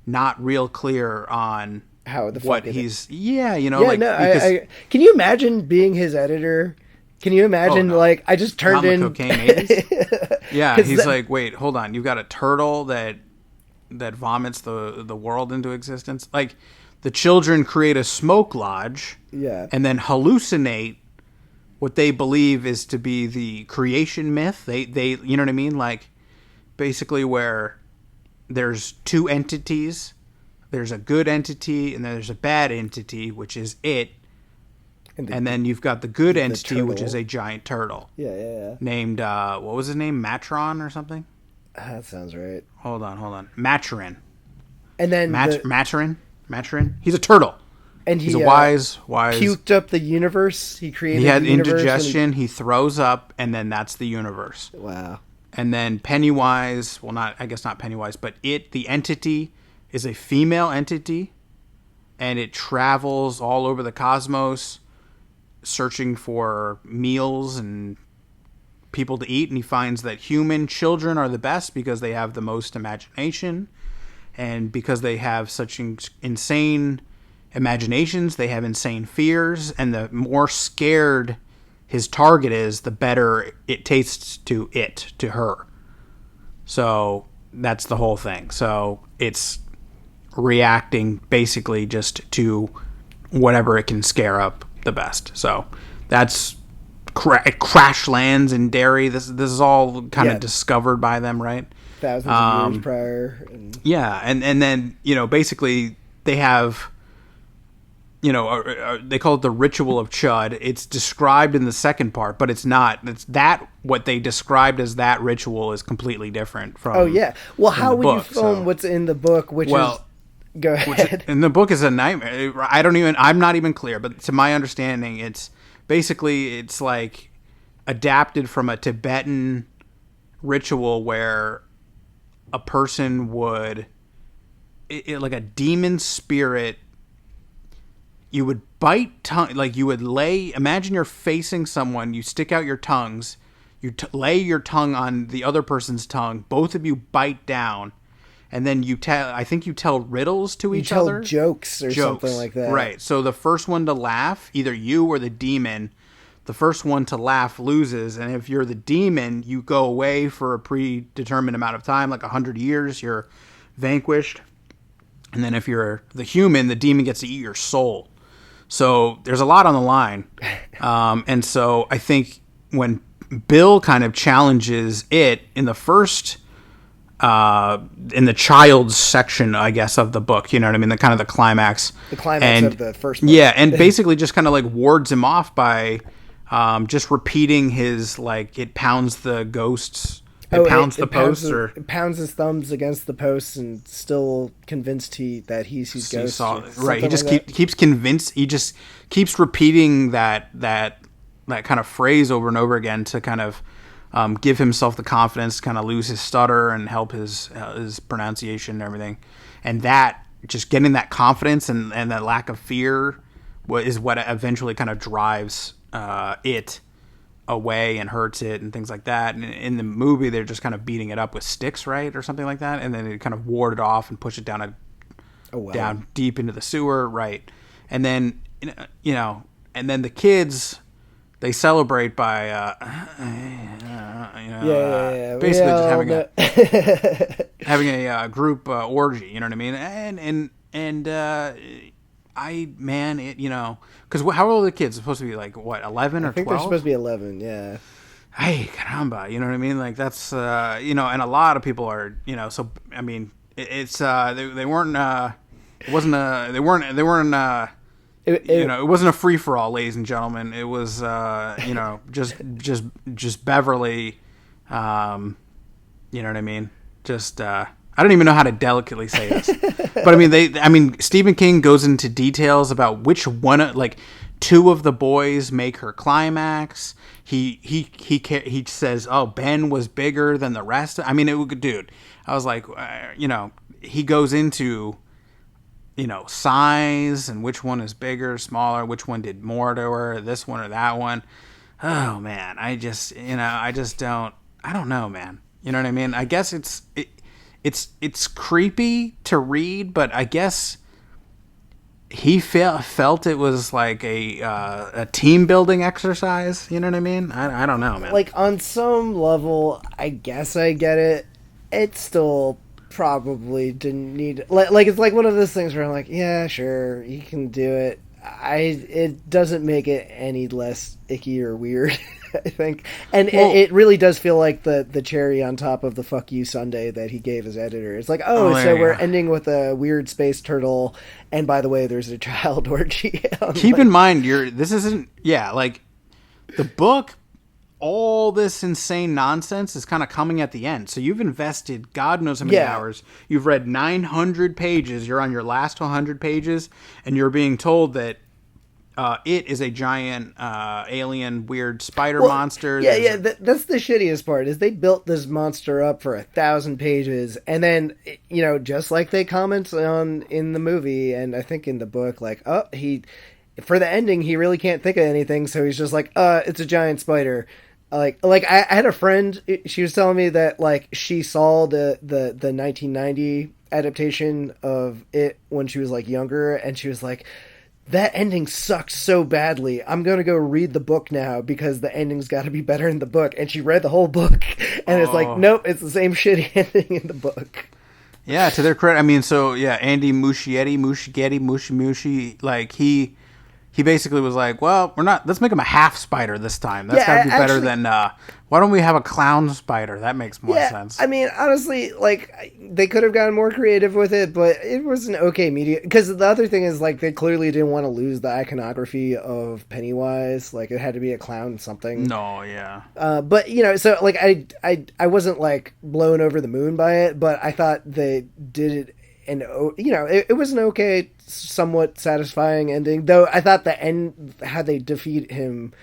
not real clear on how the what fuck he's. Can you imagine being his editor? Can you imagine, like, I just turned in... cocaine 80s? Yeah, he's like, wait, hold on. You've got a turtle that vomits the world into existence? Like, the children create a smoke lodge and then hallucinate what they believe is to be the creation myth. They you know what I mean? Like, basically where there's two entities. There's a good entity and there's a bad entity, which is it. And then you've got the good entity, which is a giant turtle. Yeah. Named, what was his name? Matron or something? That sounds right. Hold on. Maturin. And then... Maturin? He's a turtle. And he's a wise... puked up the universe. He created He had the universe indigestion. He throws up, and then that's the universe. Wow. And then Pennywise... Well, I guess not Pennywise, but the entity, is a female entity, and it travels all over the cosmos, searching for meals and people to eat, and he finds that human children are the best because they have the most imagination, and because they have such insane imaginations, they have insane fears, and the more scared his target is, the better it tastes to her. So that's the whole thing. So it's reacting basically just to whatever it can scare up the best. So that's crash lands in Derry. This is all kind of discovered by them, right? Thousands of years prior. Yeah, and then basically they have they call it the ritual of Chud. It's described in the second part, but it's not. It's that what they described as that ritual is completely different from. Oh yeah. Well, how would you film what's in the book? Go ahead. And the book is a nightmare. I'm not even clear, but to my understanding, it's like adapted from a Tibetan ritual where a person would, like a demon spirit, you would bite tongue, like you would imagine you're facing someone, you stick out your tongues, you lay your tongue on the other person's tongue, both of you bite down, and then you tell riddles to each other. Jokes something like that. Right. So the first one to laugh, either you or the demon, the first one to laugh loses. And if you're the demon, you go away for a predetermined amount of time, like 100 years, you're vanquished. And then if you're the human, the demon gets to eat your soul. So there's a lot on the line. And so I think when Bill kind of challenges it in the first... in the child's section, I guess, of the book, you know what I mean? The kind of the climax. The climax of the first book. Yeah, and basically just kind of like wards him off by just repeating his, like, it pounds the ghosts, it pounds his thumbs against the posts and still convinced that he sees ghosts. Right, he just keeps convinced, he just keeps repeating that kind of phrase over and over again to kind of give himself the confidence to kind of lose his stutter and help his pronunciation and everything. And that, just getting that confidence and that lack of fear is what eventually kind of drives it away and hurts it and things like that. And in the movie, they're just kind of beating it up with sticks, right? Or something like that. And then they kind of ward it off and push it down down deep into the sewer, right? And then, and then the kids... They celebrate by, basically just having a group orgy. You know what I mean? Because how old are the kids? Supposed to be like what, 11 or 12? I think they're supposed to be 11. Yeah. hey, caramba, you know what I mean? Like that's and a lot of people are, so I mean, it's they weren't it wasn't a they weren't it wasn't a free for all, ladies and gentlemen. It was just Beverly, you know what I mean? Just I don't even know how to delicately say this, but I mean Stephen King goes into details about which one, like two of the boys make her climax. He says, oh, Ben was bigger than the rest. I mean, dude, I was like, he goes into, size and which one is bigger, smaller, which one did more to her, this one or that one. Oh man, I don't know, man. You know what I mean? I guess it's creepy to read, but I guess he felt it was like a team building exercise. You know what I mean? I don't know, man. Like on some level, I guess I get it. It still probably didn't need like it's like one of those things where I'm like, yeah, sure, you can do it. It doesn't make it any less icky or weird, I think. And it really does feel like the cherry on top of the fuck you sundae that he gave his editor. It's like, so we're ending with a weird space turtle, and by the way, there's a child orgy. Keep in mind, this isn't, like, the book, all this insane nonsense is kind of coming at the end. So you've invested God knows how many hours. You've read 900 pages. You're on your last 100 pages, and you're being told that it is a giant alien weird spider monster. That's the shittiest part, is they built this monster up for 1,000 pages, and then, just like they comment on in the movie, and I think in the book, like, for the ending, he really can't think of anything, so he's just like, it's a giant spider. Like I had a friend, she was telling me that, like, she saw the 1990 adaptation of it when she was, like, younger, and she was like, that ending sucked so badly. I'm going to go read the book now because the ending's got to be better in the book. And she read the whole book, and it's like, nope, it's the same shitty ending in the book. Yeah, to their credit. I mean, so, Andy Muschietti, like, he basically was like, well, let's make him a half spider this time. That's got to be better than, why don't we have a clown spider? That makes more sense. I mean, honestly, like, they could have gotten more creative with it, but it was an okay media. Because the other thing is, like, they clearly didn't want to lose the iconography of Pennywise. Like, it had to be a clown something. No, yeah. But, so, like, I wasn't, like, blown over the moon by it, but I thought they did it. And, it was an okay, somewhat satisfying ending. Though I thought the end, how they defeat him,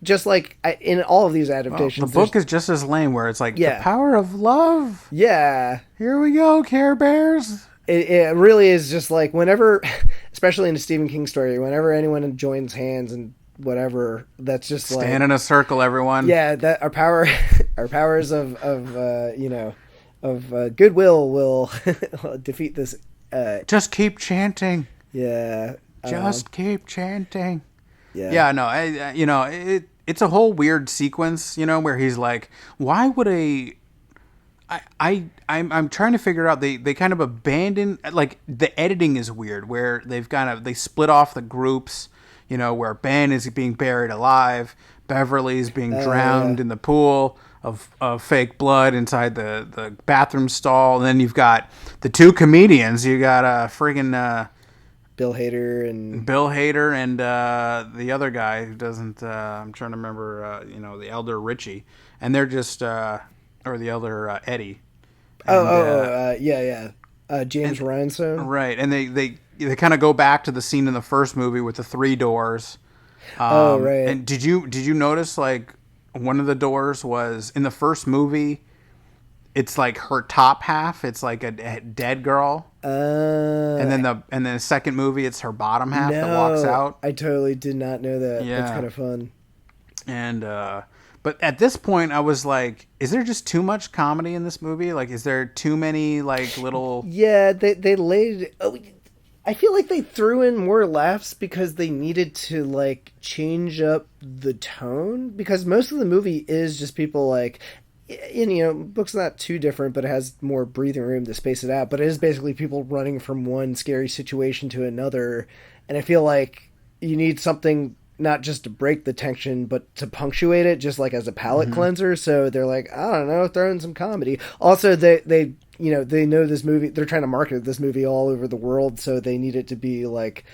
just like in all of these adaptations. The book is just as lame, where it's like, the power of love. Yeah. Here we go, Care Bears. It really is just like whenever, especially in a Stephen King story, whenever anyone joins hands and whatever, that's just like... Stand in a circle, everyone. Yeah, that our powers of goodwill will defeat this. Just keep chanting. Yeah. Just keep chanting. Yeah. Yeah. No. It's a whole weird sequence. Where he's like, why would I'm trying to figure out. They kind of abandon, like, the editing is weird. Where they split off the groups. Where Ben is being buried alive, Beverly's being drowned in the pool of fake blood inside the bathroom stall. And then you've got the two comedians. You got friggin' Bill Hader and the other guy who doesn't. I'm trying to remember. The elder Richie, and they're just or the elder Eddie. And, James Rhinestone. Right, and they kind of go back to the scene in the first movie with the three doors. Right. And did you notice, like, one of the doors was in the first movie? It's like her top half. It's like a dead girl. And then the second movie, it's her bottom half that walks out. I totally did not know that. Yeah. That's kind of fun. And but at this point, I was like, is there just too much comedy in this movie? Like, is there too many, like, little... Yeah, they laid... I feel like they threw in more laughs because they needed to, like, change up the tone. Because most of the movie is just people, like... And, book's not too different, but it has more breathing room to space it out. But it is basically people running from one scary situation to another. And I feel like you need something not just to break the tension, but to punctuate it, just like as a palate cleanser. So they're like, I don't know, throw in some comedy. Also, they know this movie. They're trying to market this movie all over the world, so they need it to be like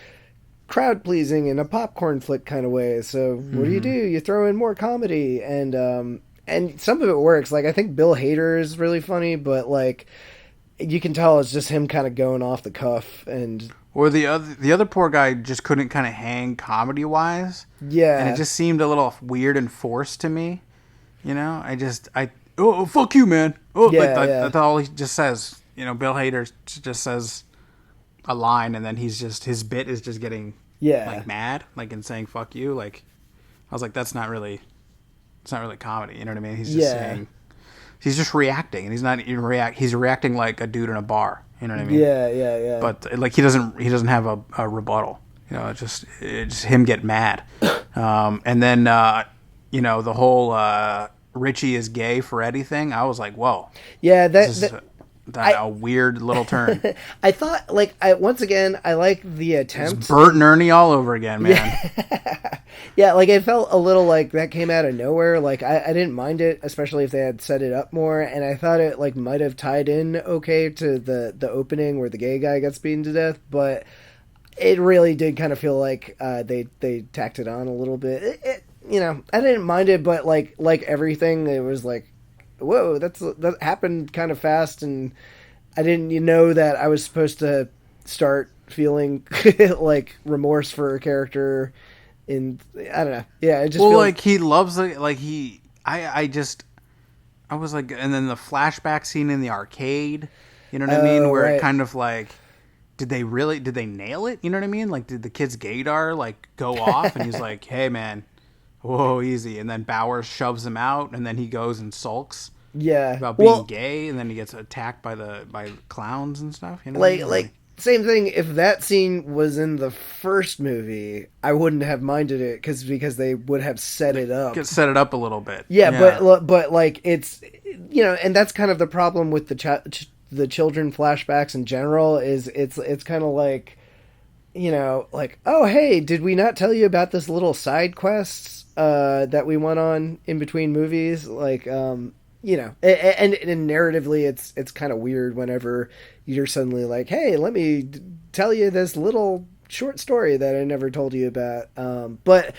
crowd pleasing in a popcorn flick kind of way. So what do? You throw in more comedy, and some of it works. Like I think Bill Hader is really funny, but like you can tell it's just him kind of going off the cuff, and or the other poor guy just couldn't kind of hang comedy wise. Yeah, and it just seemed a little weird and forced to me. You know, oh fuck you, man. Oh, yeah, that's all he just says. You know, Bill Hader just says a line, and then his bit is just getting like mad, like in saying "fuck you." Like I was like, it's not really comedy. You know what I mean? He's just saying, he's just reacting, and he's not even he's reacting like a dude in a bar. You know what I mean? Yeah. But like he doesn't have a rebuttal. You know, it's just him get mad, and then the whole Richie is gay for anything. I was like, whoa, yeah, a weird little turn. I thought, once again, I like the attempt. It's Bert and Ernie all over again, man. Yeah, like it felt a little like that came out of nowhere. Like I didn't mind it, especially if they had set it up more, and I thought it like might have tied in okay to the opening where the gay guy gets beaten to death, but it really did kind of feel like they tacked it on a little bit. I didn't mind it, but like everything, it was like, whoa, that happened kind of fast, and I didn't know that I was supposed to start feeling like remorse for a character. I don't know. Yeah, it just feels like he loves it. Like I was like, and then the flashback scene in the arcade. You know what I mean? Where it kind of like, did they nail it? You know what I mean? Like, did the kid's gaydar like go off? And he's like, hey man, whoa, easy. And then Bowers shoves him out, and then he goes and sulks. Yeah, about being gay, and then he gets attacked by clowns and stuff. You know, like same thing. If that scene was in the first movie, I wouldn't have minded it because they would have set it up. Set it up a little bit. Yeah. But like it's and that's kind of the problem with the children flashbacks in general is it's kind of like like, oh hey, did we not tell you about this little side quest that we went on in between movies? Like and narratively it's kind of weird whenever you're suddenly like, hey, let me tell you this little short story that I never told you about. But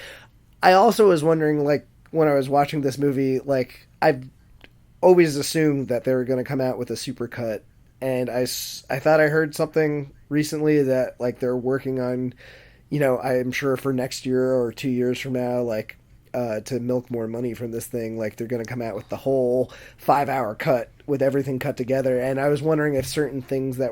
I also was wondering, like, when I was watching this movie, like, I've always assumed that they were going to come out with a supercut, and I thought I heard something recently that, like, they're working on, I'm sure for next year or 2 years from now, like, to milk more money from this thing, like they're going to come out with the whole 5-hour cut with everything cut together. And I was wondering if certain things that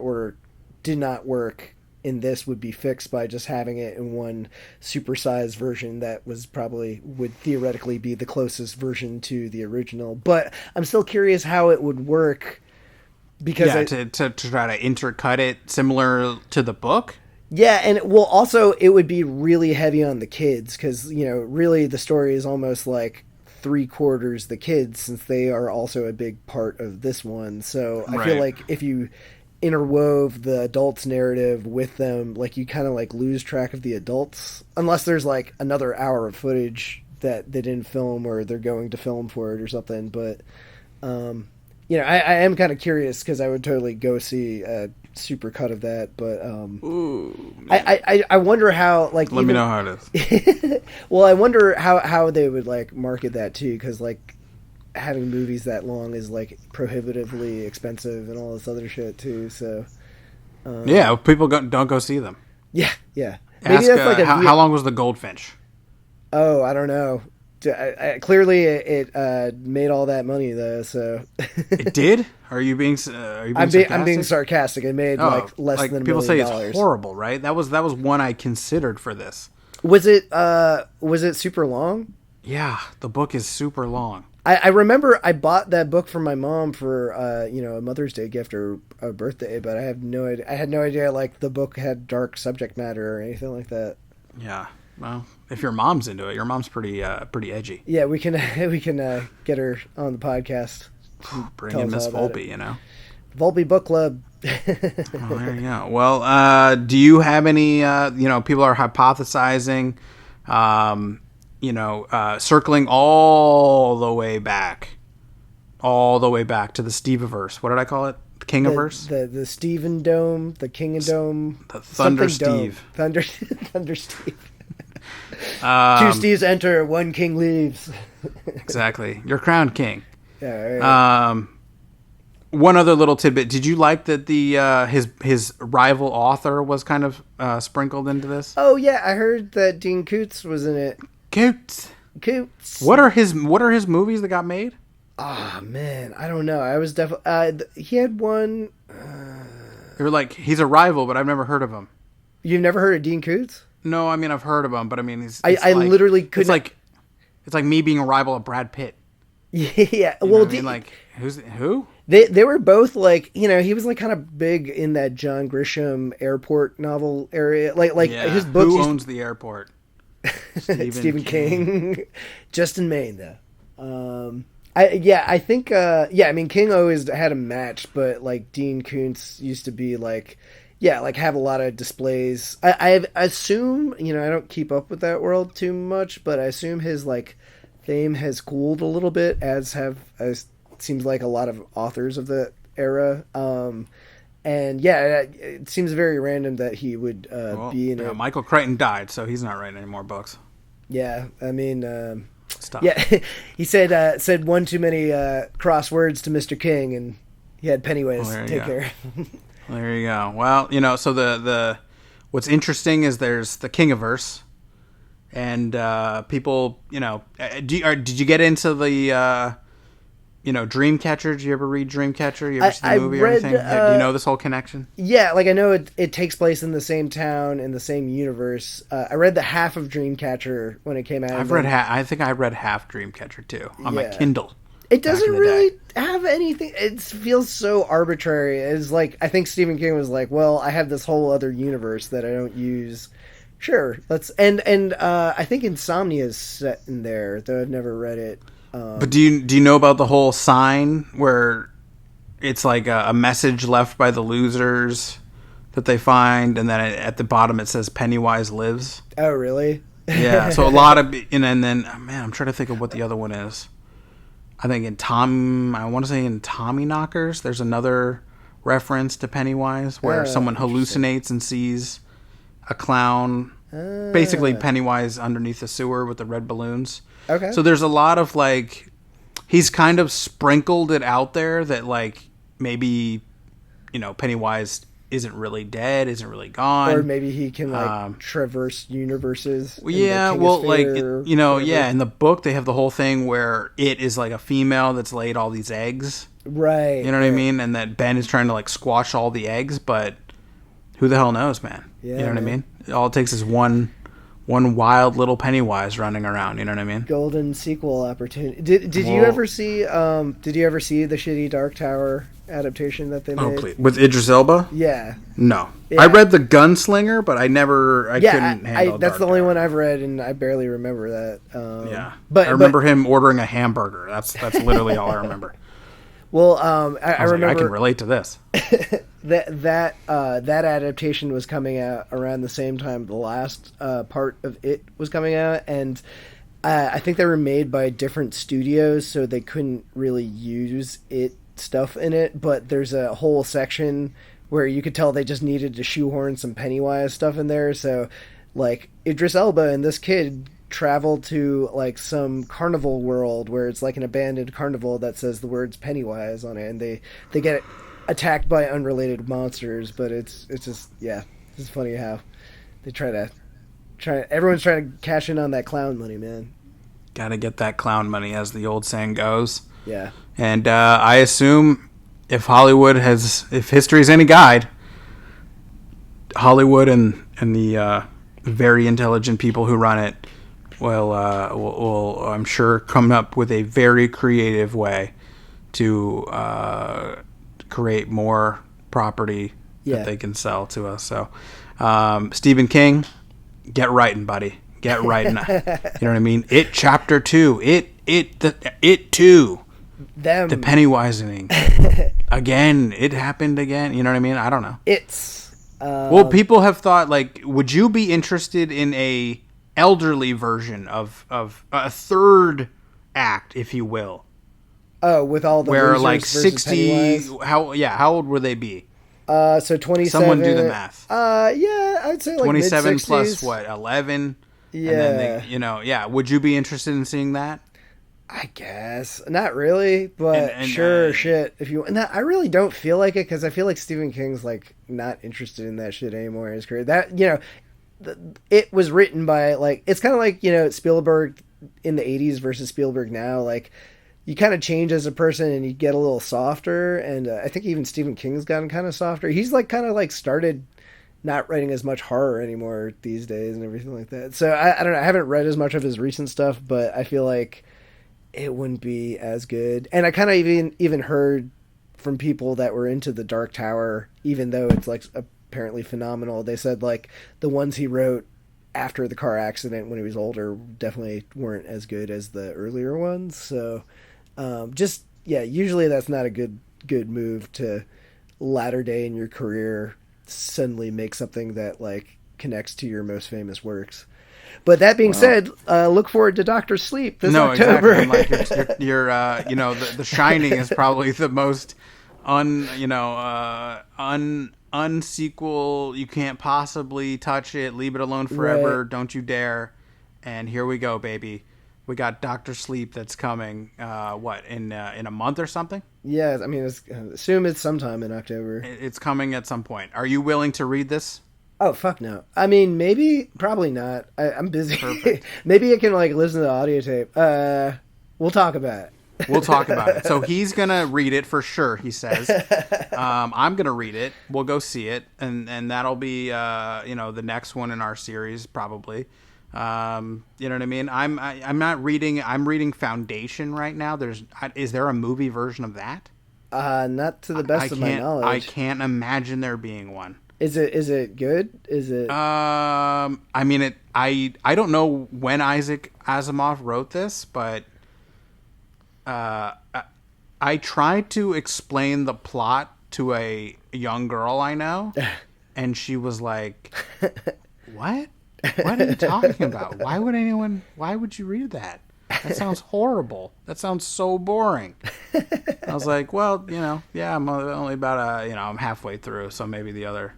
did not work in this would be fixed by just having it in one supersized version that would theoretically be the closest version to the original. But I'm still curious how it would work, because to try to intercut it similar to the book. Yeah, and also it would be really heavy on the kids, because, really the story is almost like 3/4 the kids, since they are also a big part of this one. So I feel like if you interwove the adults' narrative with them, like you kind of like lose track of the adults, unless there's like another hour of footage that they didn't film or they're going to film for it or something. But, I am kind of curious, because I would totally go see a super cut of that, but I wonder how, like, let me know how it is. Well, I wonder how they would like market that too, because like having movies that long is like prohibitively expensive and all this other shit too. So people don't go see them. Yeah. Maybe that's like how long was the Goldfinch? Oh, I don't know. Clearly it made all that money though, so it did. Are you being sarcastic? I'm being sarcastic. It made like less than $1 million. People say it's horrible, right? That was one I considered for this. Was it super long? Yeah, the book is super long. I remember I bought that book for my mom for a Mother's Day gift or a birthday, but I had no idea like the book had dark subject matter or anything like that. Yeah. Well, if your mom's into it, your mom's pretty edgy. Yeah, we can get her on the podcast. Bring in Miss Volpe, Volpe Book Club. There you go. Well, do you have any? People are hypothesizing Circling all the way back to the Steveverse. What did I call it? The Kingiverse? The Steven Dome, the King of Dome. The Thunder Steve. Thunder Steve. Two Steves enter, one king leaves. Exactly. You're crowned king. Yeah, right. One other little tidbit. Did you like that the his rival author was kind of sprinkled into this? Oh yeah, I heard that Dean Koontz was in it. Koontz. What are his movies that got made? Oh man, I don't know. I was definitely he had one. They were like, he's a rival, but I've never heard of him. You've never heard of Dean Koontz? No, I mean I've heard of him, but I mean I literally couldn't. It's like me being a rival of Brad Pitt. Yeah, well, I mean, like who? They were both like, he was like kind of big in that John Grisham airport novel area. Like his books. Who owns the airport? Stephen King. Just in Maine, though. I think. I mean, King always had a match, but like Dean Koontz used to be like have a lot of displays. I assume, I don't keep up with that world too much, but I assume his like fame has cooled a little bit, as seems like a lot of authors of the era. And it seems very random that he would be in it. Michael Crichton died, so he's not writing any more books. Yeah, I mean, stop. Yeah, he said one too many cross words to Mr. King, and he had Pennywise take care. Well, there you go. Well, so the what's interesting is there's the Kingiverse, and people, did you get into the Dreamcatcher? Did you ever read Dreamcatcher? You ever see the movie or anything? Do you know this whole connection? Yeah, like I know it takes place in the same town, in the same universe. I read the half of Dreamcatcher when it came out. I think I read half Dreamcatcher too on my Kindle. It doesn't really have anything. It feels so arbitrary. It's like, I think Stephen King was like, well, I have this whole other universe that I don't use. Sure, let's and I think Insomnia is set in there, though I've never read it. But do you know about the whole sign where it's like a message left by the losers that they find, and then at the bottom it says Pennywise lives? Oh, really? Yeah. So a lot of and then man, I'm trying to think of what the other one is. I think in Tommy Knockers, there's another reference to Pennywise where someone hallucinates and sees a clown, basically Pennywise underneath the sewer with the red balloons. Okay. So there's a lot of like, he's kind of sprinkled it out there that like maybe, Pennywise isn't really dead, isn't really gone, or maybe he can like traverse universes. Yeah, well, like in the book they have the whole thing where it is like a female that's laid all these eggs, right? You know what I mean? And that Ben is trying to like squash all the eggs, but who the hell knows, man? Yeah, you know what I mean? All it takes is one wild little Pennywise running around. You know what I mean? Golden sequel opportunity. Did you ever see? Did you ever see the shitty Dark Tower adaptation that they made? Oh, please. With Idris Elba? Yeah. No. Yeah. I read The Gunslinger, but I couldn't handle that's Dark the only Tower. one I've read, and I barely remember that. Yeah. But I remember him ordering a hamburger. That's literally all I remember. Well, I remember. I can relate to this. that adaptation was coming out around the same time the last part of it was coming out, and I think they were made by different studios, so they couldn't really use it stuff in it. But there's a whole section where you could tell they just needed to shoehorn some Pennywise stuff in there. So, like, Idris Elba and this kid travel to like some carnival world where it's like an abandoned carnival that says the words Pennywise on it, and they get attacked by unrelated monsters. But it's just it's funny how they everyone's trying to cash in on that clown money, man. Gotta get that clown money, as the old saying goes. Yeah. And I assume if history is any guide, Hollywood and the very intelligent people who run it will I'm sure come up with a very creative way to create more property that they can sell to us. So Stephen King, get writing, buddy. Get writing. You know what I mean? It Chapter 2. It too. Them. The Pennywising. Again. It happened again. You know what I mean? I don't know. It's well, people have thought, like, would you be interested in a elderly version of a third act, if you will. Oh, with all the where losers like versus 60. Pennywise? How old would they be? So 27. Someone do the math. Yeah, I'd say like 27 mid-60s. plus what, 11? Yeah. And then yeah. Would you be interested in seeing that? I guess not really, but and sure, shit. If you, and I really don't feel like it because I feel like Stephen King's like not interested in that shit anymore in his career. That it was written by like it's kind of like Spielberg in the '80s versus Spielberg now. Like you kind of change as a person and you get a little softer. And I think even Stephen King's gotten kind of softer. He's like kind of like started not writing as much horror anymore these days and everything like that. So I don't know. I haven't read as much of his recent stuff, but I feel like it wouldn't be as good. And I kind of even heard from people that were into The Dark Tower, even though it's like apparently phenomenal, they said like the ones he wrote after the car accident when he was older definitely weren't as good as the earlier ones. So usually that's not a good move to latter day in your career suddenly make something that like connects to your most famous works. But that being said, look forward to Dr. Sleep this October. Exactly. Like you're The Shining is probably the most unsequel. You can't possibly touch it. Leave it alone forever. Right. Don't you dare. And here we go, baby. We got Dr. Sleep that's coming. In a month or something? Yeah, I mean, assume it's sometime in October. It's coming at some point. Are you willing to read this? Oh, fuck no. I mean, maybe, probably not. I'm busy. Perfect. Maybe I can, like, listen to the audio tape. We'll talk about it. We'll talk about it. So he's going to read it for sure, he says. I'm going to read it. We'll go see it. And that'll be, the next one in our series, probably. You know what I mean? I'm not reading. I'm reading Foundation right now. Is there a movie version of that? Not to the best of my knowledge. I can't imagine there being one. Is it good? Is it? I mean, I don't know when Isaac Asimov wrote this, but I tried to explain the plot to a young girl I know, and she was like, "What? What are you talking about? Why would you read that? That sounds horrible. That sounds so boring." I was like, "Well, yeah, I'm only about I'm halfway through, so maybe the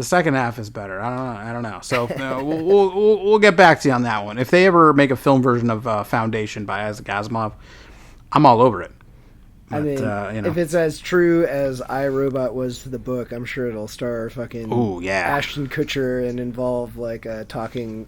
second half is better. I don't know. So we'll get back to you on that one. If they ever make a film version of Foundation by Isaac Asimov, I'm all over it. But, if it's as true as I, Robot was to the book, I'm sure it'll star fucking Ashton Kutcher and involve like a talking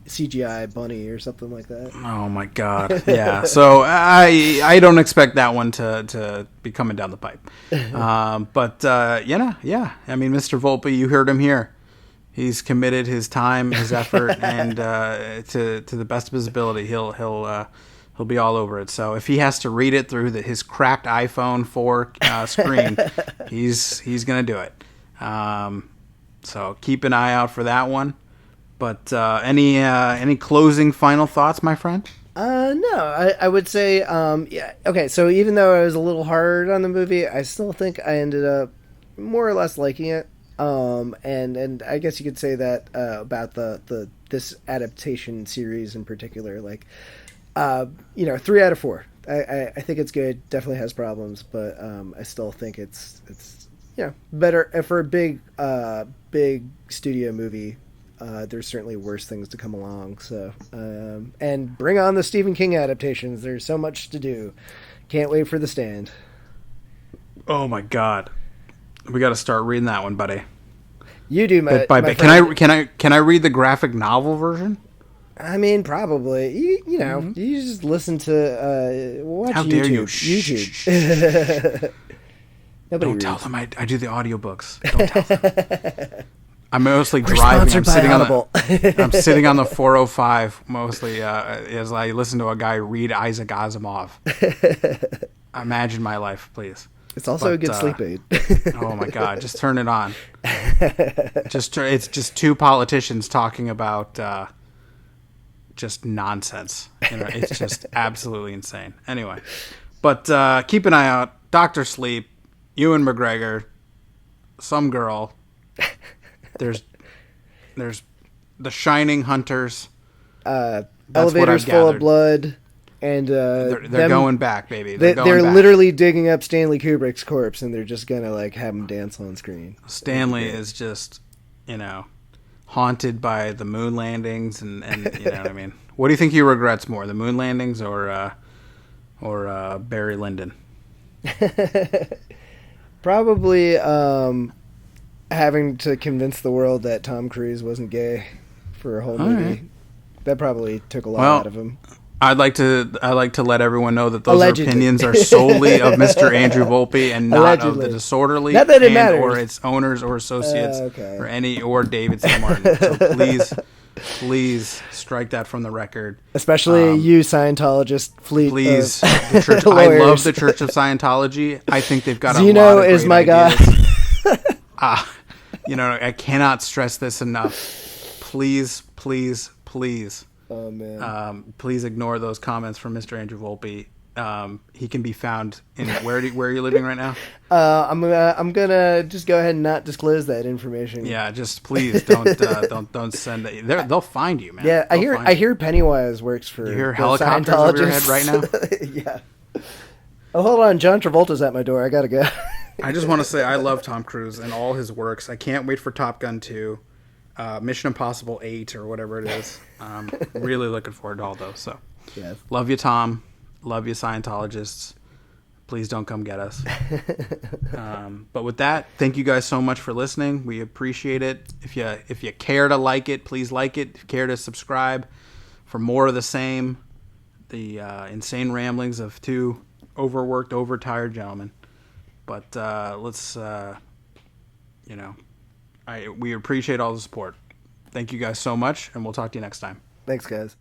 CGI bunny or something like that. Oh my god! Yeah. So I don't expect that one to be coming down the pipe. But yeah. I mean, Mr. Volpe, you heard him here. He's committed his time, his effort, and to the best of his ability, he'll be all over it. So if he has to read it through his cracked iPhone 4 screen, he's gonna do it. So keep an eye out for that one. But any closing final thoughts, my friend? No, I would say yeah. Okay, so even though I was a little hard on the movie, I still think I ended up more or less liking it. And I guess you could say that about this adaptation series in particular, like. 3 out of 4. I think it's good. Definitely has problems, but I still think it's better for a big studio movie. There's certainly worse things to come along. So and bring on the Stephen King adaptations. There's so much to do. Can't wait for The Stand. Oh my god, we got to start reading that one, buddy. You do, my Can I read the graphic novel version? I mean, probably. You just listen to watch How YouTube. dare you? YouTube. Don't tell them I do the audiobooks. Don't tell them. I'm mostly driving. I'm sitting on the 405 mostly as I listen to a guy read Isaac Asimov. Imagine my life, please. It's also a good sleep aid. Oh my god, just turn it on. It's just two politicians talking about just nonsense. It's just absolutely insane. Anyway, but keep an eye out. Dr. Sleep, Ewan McGregor, some girl. There's the Shining hunters. Elevators full of blood, and they're going back, baby. They're back. literally digging up Stanley Kubrick's corpse, and they're just gonna like have him dance on screen. Stanley is just, haunted by the moon landings, and you know what I mean. What do you think he regrets more, the moon landings or Barry Lyndon? Probably having to convince the world that Tom Cruise wasn't gay for a whole movie. Right. That probably took a lot out of him. I'd like to let everyone know that those opinions are solely of Mr. Andrew Volpe and not of the Disorderly or its owners or associates or David St. Martin. So please strike that from the record. Especially you Scientologist fleet. Please, the church. I love the Church of Scientology. I think they've got Zeno a lot of is my ideas. I cannot stress this enough. Please. Oh man. Please ignore those comments from Mr. Andrew Volpe. He can be found in where are you living right now? I'm gonna just go ahead and not disclose that information. Yeah, just please don't send it. They'll find you, man. Yeah, I hear Pennywise works for. You hear helicopters over your head right now? Yeah. Oh, hold on, John Travolta's at my door. I gotta go. I just want to say I love Tom Cruise and all his works. I can't wait for Top Gun 2. Mission Impossible 8 or whatever it is. Really looking forward to all those. So, yes. Love you, Tom. Love you, Scientologists. Please don't come get us. But with that, thank you guys so much for listening. We appreciate it. If you care to like it, please like it. If you care to subscribe for more of the same, the insane ramblings of two overworked, overtired gentlemen. But let's, we appreciate all the support. Thank you guys so much, and we'll talk to you next time. Thanks, guys.